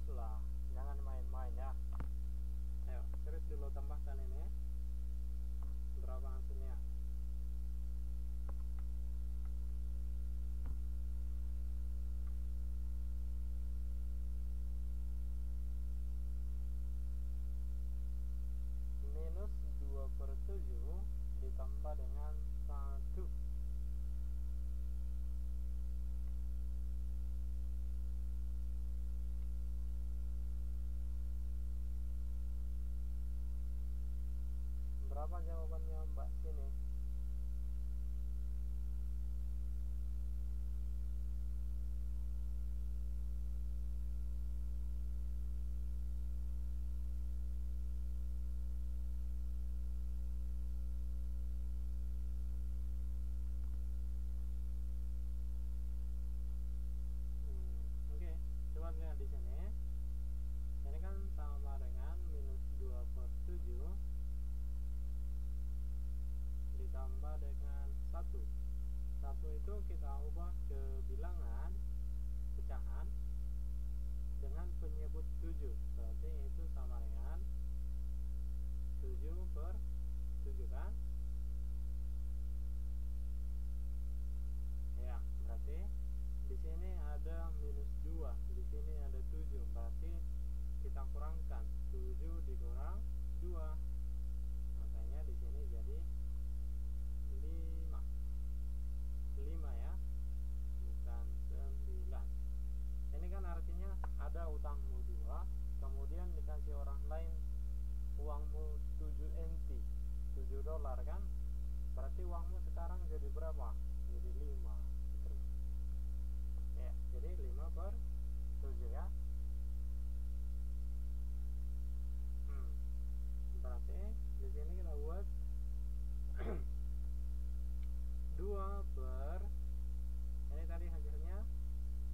Lah, jangan main-main ya. Ayo, serius dulu tambahkan ini. Berapa hasilnya? Minus 2/7 ditambah dengan 1. Berapa jawabannya Mbak sini? Oke. Coba lihat di sini. Ini kan sama dengan minus 2/7 ditambah dengan 1. 1 itu kita ubah ke bilangan pecahan dengan penyebut 7. Berarti itu sama dengan 7/7 kan? Ya, berarti di sini ada minus 2, di sini ada 7. Berarti kita kurangkan 7 dikurang 2. Makanya di sini jadi 5. 5 ya, bukan 9. Ini kan artinya ada utangmu 2, kemudian dikasih orang lain uangmu 7 NT, 7 dolar kan? Berarti uangmu sekarang jadi berapa? Jadi 5 gitu. Ya, jadi 5/7 ya. Berarti di sini kita buat 2 per, ini tadi hasilnya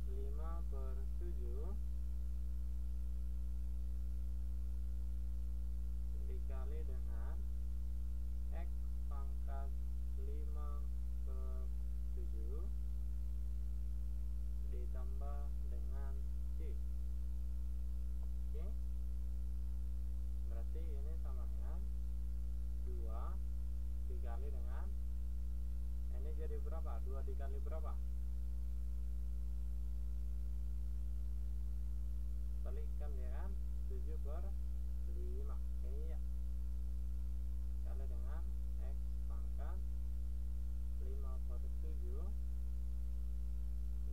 5/7 dikali dengan X pangkat 5/7 ditambah dengan C. Oke. Berarti ini sama dengan 2 dikali dengan, ini jadi berapa? 2 dikali berapa? Balikkan ya kan? 7/5. Iya. Kali dengan X pangkat 5/7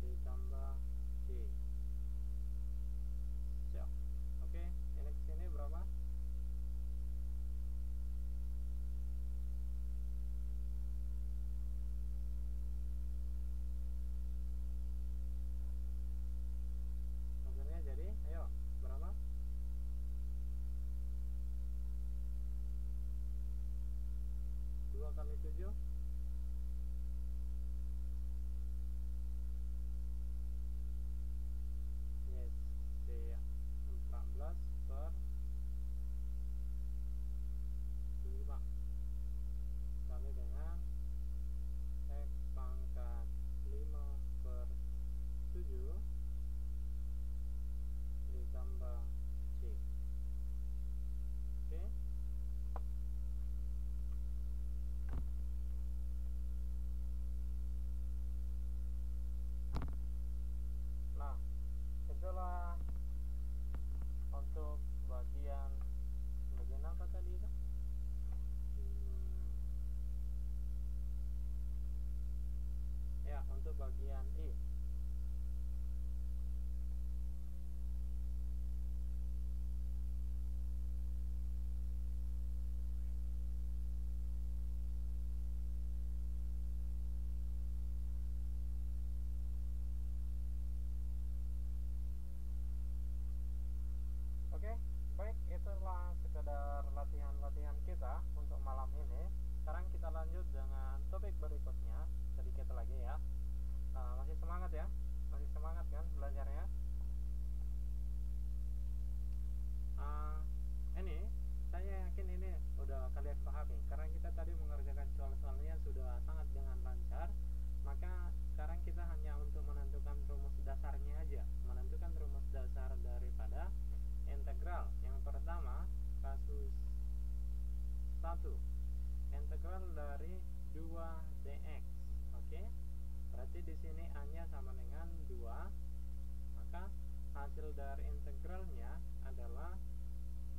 ditambah C. Siap. Oke, ini kesini berapa? 2 kali 7 yes, 14/5 kali dengan X pangkat 5/7 ditambah C. Oke. Nah, itulah untuk bagian apa tadi itu? Ya, untuk bagian I. Oke, baik, itulah sekedar latihan-latihan kita untuk malam ini. Sekarang kita lanjut dengan topik berikutnya sedikit lagi ya. Masih semangat ya? Masih semangat kan belajarnya? Ini saya yakin ini udah kalian pahami karena kita tadi mengerjakan soal-soalnya sudah sangat dengan lancar. Maka sekarang kita hanya untuk menentukan rumus dasarnya aja, menentukan rumus dasar daripada hasil dari integralnya adalah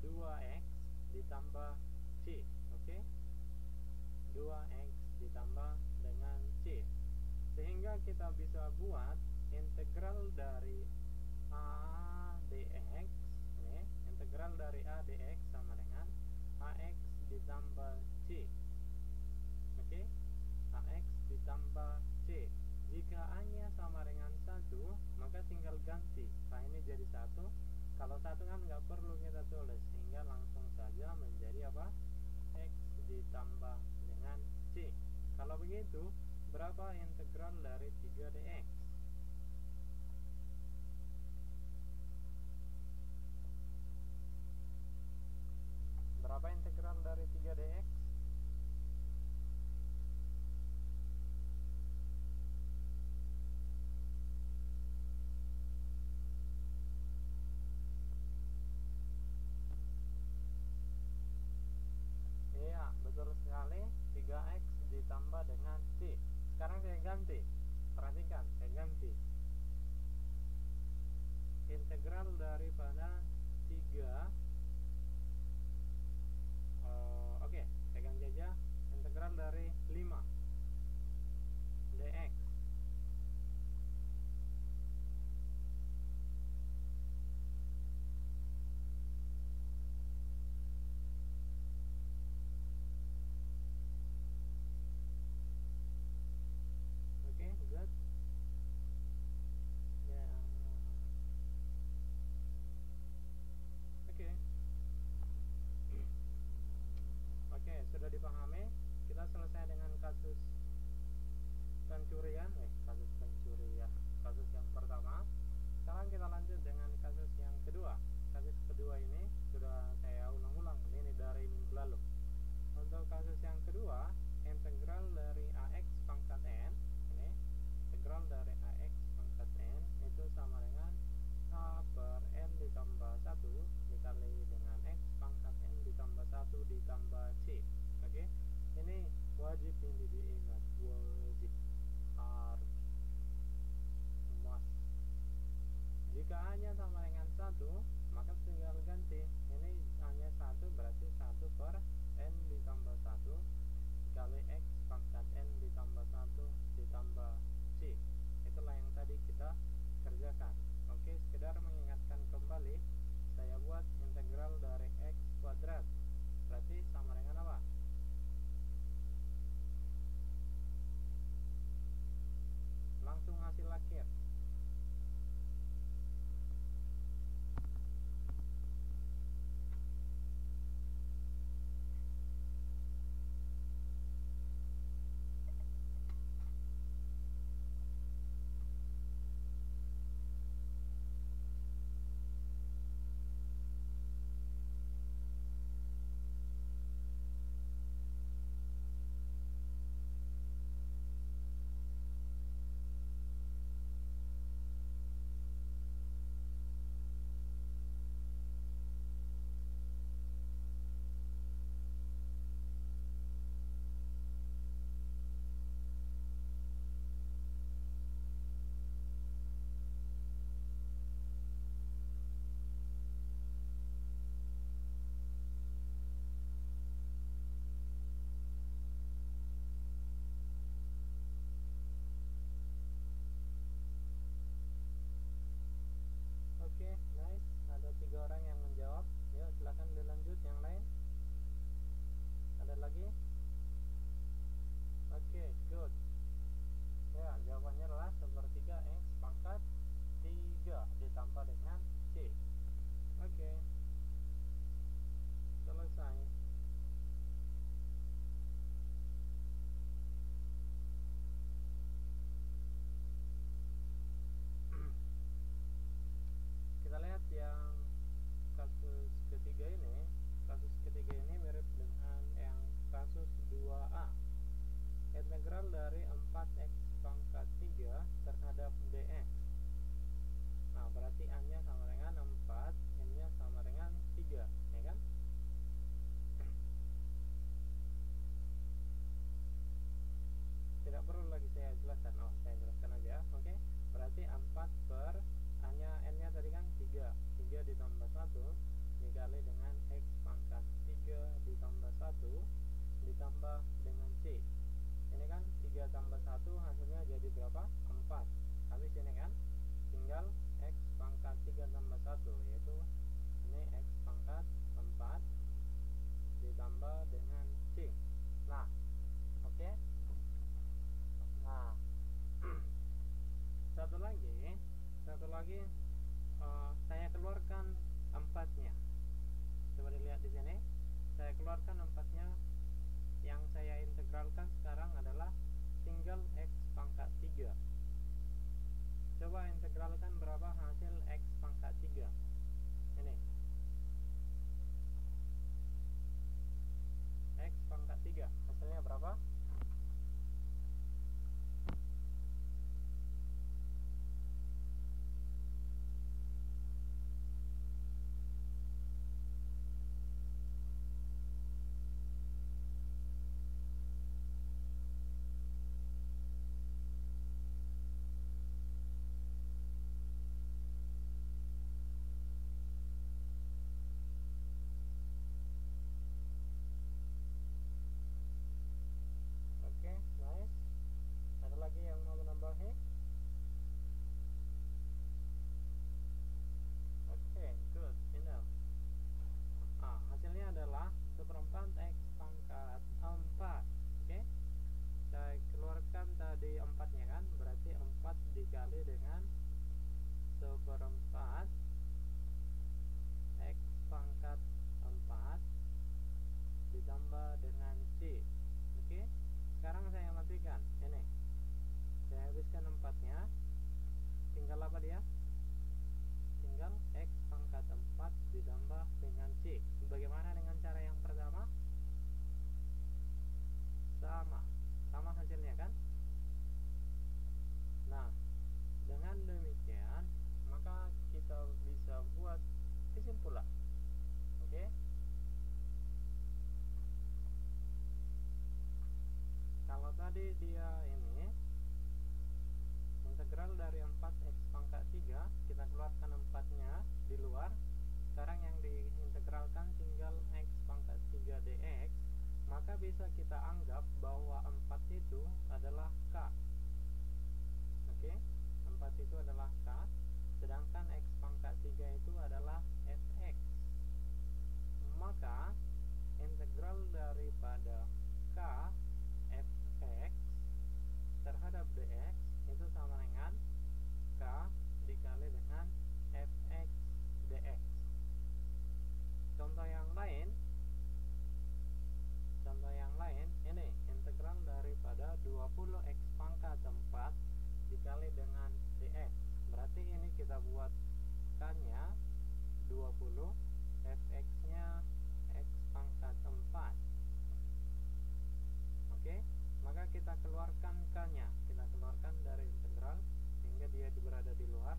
2x ditambah C. Oke, 2x ditambah dengan C, sehingga kita bisa buat integral dari a dx. Ini integral dari a dx sama dengan ax ditambah C. Oke, ax ditambah C. Jika a-nya sama dengan 1, maka tinggal ganti. Nah, ini jadi 1. Kalau 1 kan nggak perlu kita tulis, sehingga langsung saja menjadi apa? X ditambah dengan C. Kalau begitu, berapa integral dari 3dx? Berapa integral dari 3dx? Iya, betul sekali, 3x ditambah dengan C. Sekarang saya ganti. Perhatikan, saya ganti. Integral daripada 3 oke, saya ganti aja. Integral dari 5 dx. Oke, good. Ya. Oke. Oke, sudah dipahami. Kita selesai dengan kasus pencurian. Kasus yang pertama. Sekarang kita lanjut dengan kasus yang kedua. Kasus kedua ini sudah saya ulang-ulang, ini dari minggu lalu. Untuk kasus yang kedua, integral dari ax pangkat n, ini integral dari ax pangkat n itu sama dengan a per n ditambah 1 dikali dengan x pangkat n ditambah 1 ditambah c. Oke, ini wajib ini diingat, wajib, harus, must. Jika a-nya sama dengan 1, maka tinggal ganti. Ini a-nya 1, berarti 1 per n ditambah 1 dikali x pangkat n ditambah 1 ditambah c. Itulah yang tadi kita kerjakan. Oke, sekedar mengingatkan kembali, saya buat integral dari x kuadrat, berarti sama dengan apa? Langsung hasil akhir. Oke, nice. Ada 3 orang yang menjawab. Yuk, silakan dilanjut yang lain. Ada lagi? Oke, good. Ya, jawabannya adalah sepertiga x pangkat 3 ditambah dengan c. Oke, selesai. Kita lihat yang kasus ketiga ini. Kasus ketiga ini mirip dengan yang kasus 2a. Integral dari 4x pangkat 3 terhadap dx. Nah, berarti a-nya sama dengan 4, n-nya sama dengan 3, ya kan? Tidak perlu lagi saya jelaskan. Oh, saya jelaskan aja. Oke. Berarti 4 per a-nya, n-nya tadi kan 3 ditambah 1 dikali dengan X pangkat 3 ditambah 1 ditambah dengan C. Ini kan 3 tambah 1 hasilnya jadi berapa? 4. Habis ini kan tinggal X pangkat 3 tambah 1, yaitu ini X pangkat 4 ditambah dengan C. Nah, oke. Nah, satu lagi saya keluarkan 4-nya. Coba dilihat di sini. Saya keluarkan 4-nya. Yang saya integralkan sekarang adalah tinggal X pangkat 3. Coba integralkan berapa hasil X pangkat 3. Ini X pangkat 3 hasilnya berapa? Oke, nice. Ada lagi yang mau menambahi? Oke, good, enough. Hasilnya adalah 1/4 X pangkat 4. Oke, saya keluarkan tadi 4-nya kan, berarti 4 dikali dengan 1/4 X pangkat 4 ditambah dengan C. Oke, sekarang saya matikan. Ini saya habiskan 4-nya, tinggal apa dia? Tinggal X pangkat 4 ditambah dengan C. Bagaimana dengan cara yang pertama? Sama hasilnya kan? Nah, dengan demikian maka kita bisa buat kesimpulan. Oke? Kalau tadi dia ini integral dari 4 X pangkat 3, kita keluarkan 4-nya di luar. Sekarang yang diintegralkan tinggal X pangkat 3 dx, maka bisa kita anggap bahwa 4 itu adalah K. Oke, 4 itu adalah K, sedangkan X pangkat 3 itu adalah Fx. Maka integral daripada K Fx terhadap dx itu sama dengan K dikali dengan Fx dx. Contoh yang lain, ini integral daripada 20 X pangkat 4 dikali dengan dx. Berarti ini kita buat K-nya 20, Fx-nya X pangkat 4. Oke, maka kita keluarkan K-nya, kita keluarkan dari integral sehingga dia berada di luar.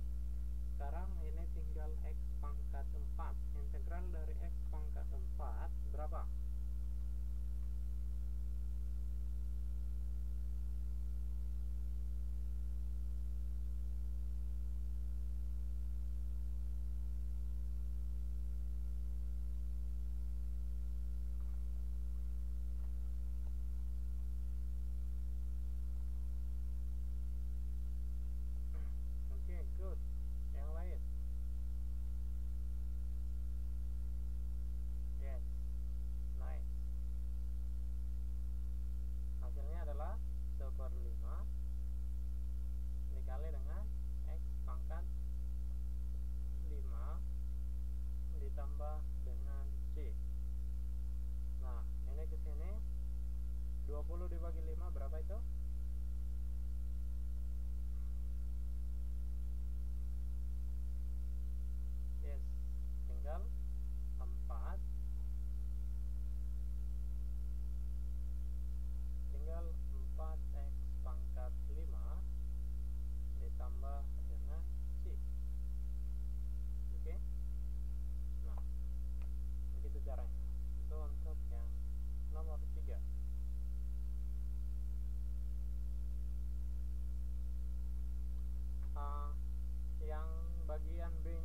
Sekarang ini tinggal X pangkat 4. Integral dari X pangkat 4 berapa? Oke, good.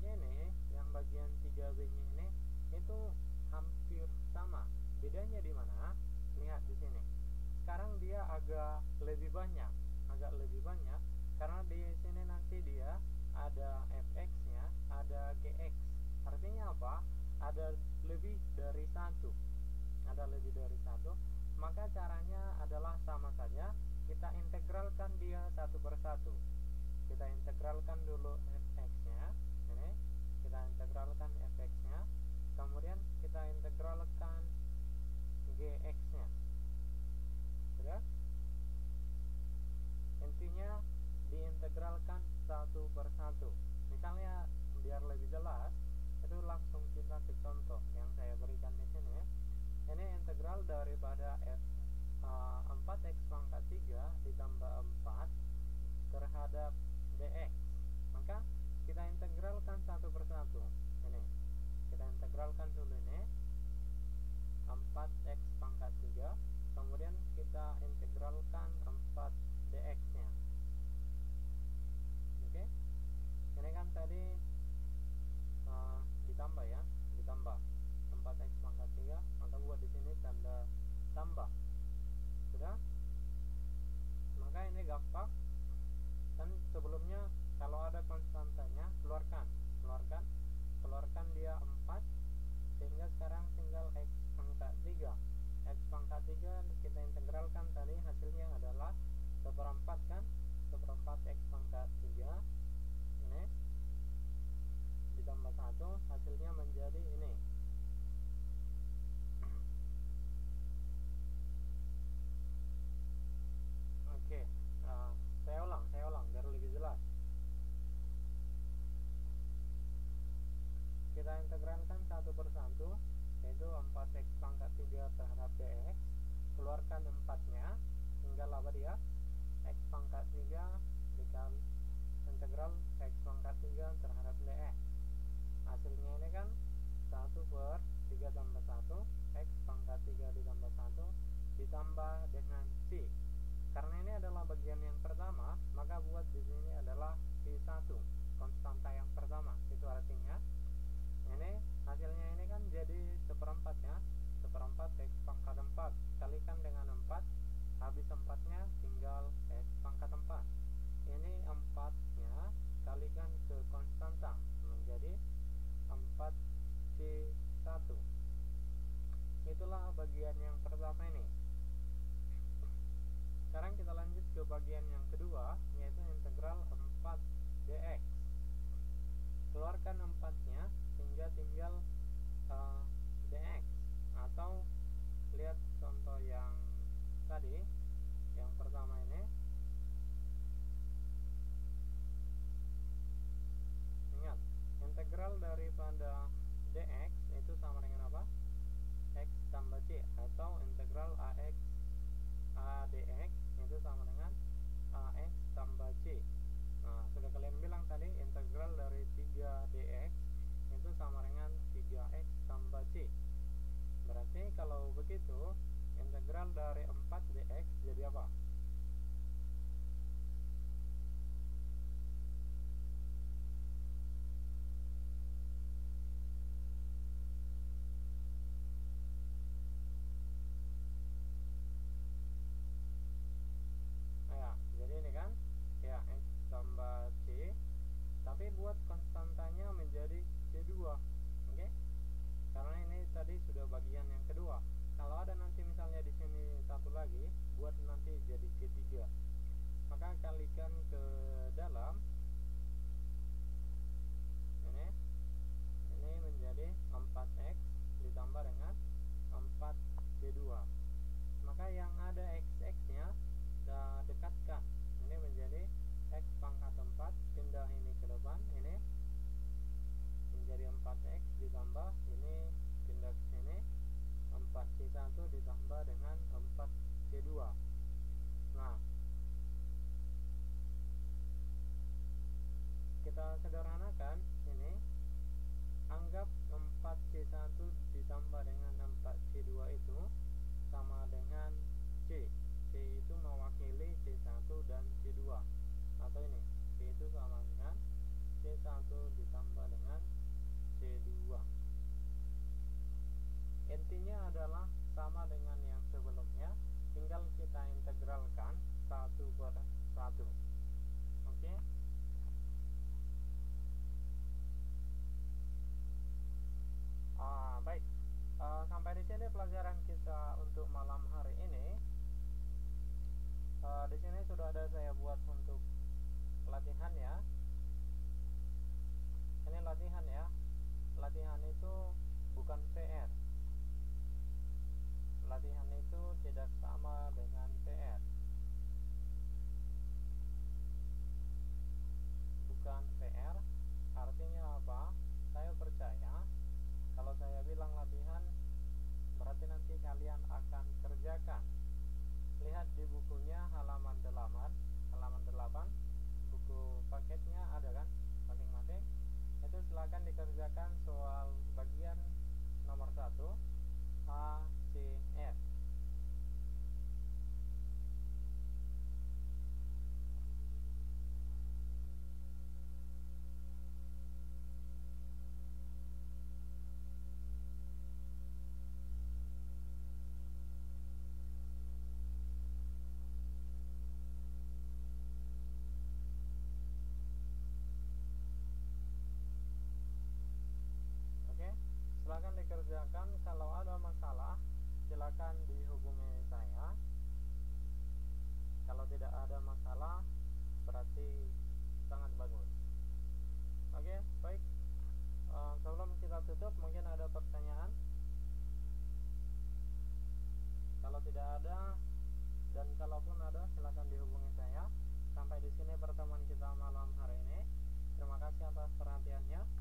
ini yang bagian 3B-nya ini itu hampir sama. Bedanya di mana? Lihat di sini. Sekarang dia agak lebih banyak karena di sini nanti dia ada fx-nya, ada gx. Artinya apa? Ada lebih dari satu. Maka caranya adalah sama saja, kita integralkan dia satu persatu. Kita integralkan dulu fx-nya. Ini kita integralkan fx-nya, kemudian kita integralkan gx-nya. Sudah? Intinya diintegralkan satu persatu. Misalnya biar lebih jelas, itu langsung kita ke contoh yang saya berikan di sini. Ini integral daripada 4x pangkat 3 ditambah 4 terhadap dx. Maka kita integralkan satu persatu. Ini kita integralkan dulu ini 4x pangkat 3, kemudian kita integralkan 4 dx nya. Oke, ini kan tadi ditambah ya, ditambah 4x pangkat 3, maka buat di sini tanda tambah. Sudah? Maka ini gampang. Dan sebelumnya kalau ada konstantanya keluarkan dia 4, sehingga sekarang tinggal x pangkat 3. X pangkat 3 kita integralkan tadi, hasilnya adalah 1/4 kan, 1/4 x pangkat 3 ini ditambah 1, hasilnya menjadi ini. Oke, saya ulang biar lebih jelas. Kita integralkan satu persatu, yaitu 4x pangkat 3 terhadap dx. Keluarkan 4-nya, tinggal apa dia? X pangkat 3 dikali integral x pangkat 3 terhadap dx. Hasilnya ini kan 1/3 tambah 1, x pangkat 3 ditambah 1 ditambah dengan c. Karena ini adalah bagian yang pertama, maka buat di sini adalah C1, konstanta yang pertama. Itu artinya ini hasilnya ini kan jadi 1/4 ya, 1/4 x pangkat 4 kalikan dengan 4, habis 4-nya tinggal x pangkat 4. Ini 4-nya kalikan ke konstanta menjadi 4C1. Itulah bagian yang pertama ini. Sekarang kita lanjut ke bagian yang kedua, yaitu integral 4 dx. Keluarkan 4-nya sehingga tinggal dx. Atau lihat contoh yang tadi, yang pertama ini. Ingat, integral daripada dx itu sama dengan apa? X tambah c, atau integral ax dx itu sama dengan ax tambah c. Nah, sudah kalian bilang tadi integral dari 3 dx itu sama dengan 3x tambah c. Berarti kalau begitu integral dari 4 dx jadi apa? Tapi buat konstantanya menjadi C2. Oke? Karena ini tadi sudah bagian yang kedua. Kalau ada nanti misalnya di sini satu lagi, buat nanti jadi C3. Maka kalikan ke dalam. Ini menjadi 4x ditambah dengan 4C2. Maka yang ada x-nya dekatkan. Ini menjadi x pangkat 4, pindah ini ke depan, ini menjadi 4x ditambah ini pindah ke sini 4C1 ditambah dengan 4C2. Nah, kita sederhanakan ini, anggap 4C1 ditambah dengan 4C2 itu sama dengan C. C itu mewakili C1 dan C2. Atau ini, C itu sama dengan C1 ditambah dengan C2. Intinya adalah sama dengan yang sebelumnya, tinggal kita integralkan satu per satu. Oke. Baik. Sampai di sini pelajaran kita untuk malam hari ini. Di sini sudah ada saya buat untuk latihan ya. Ini latihan ya. Latihan itu bukan PR. Latihan itu tidak sama dengan PR. Bukan PR, artinya apa? Saya percaya kalau saya bilang latihan, berarti nanti kalian akan kerjakan. Lihat di bukunya halaman 8, buku paketnya ada kan masing-masing. Itu silakan dikerjakan soal bagian nomor 1 HCF. Silakan dikerjakan. Kalau ada masalah silakan dihubungi saya. Kalau tidak ada masalah berarti sangat bagus. Oke, baik. Sebelum kita tutup, mungkin ada pertanyaan. Kalau tidak ada, dan kalaupun ada, silakan dihubungi saya. Sampai di sini pertemuan kita malam hari ini. Terima kasih atas perhatiannya.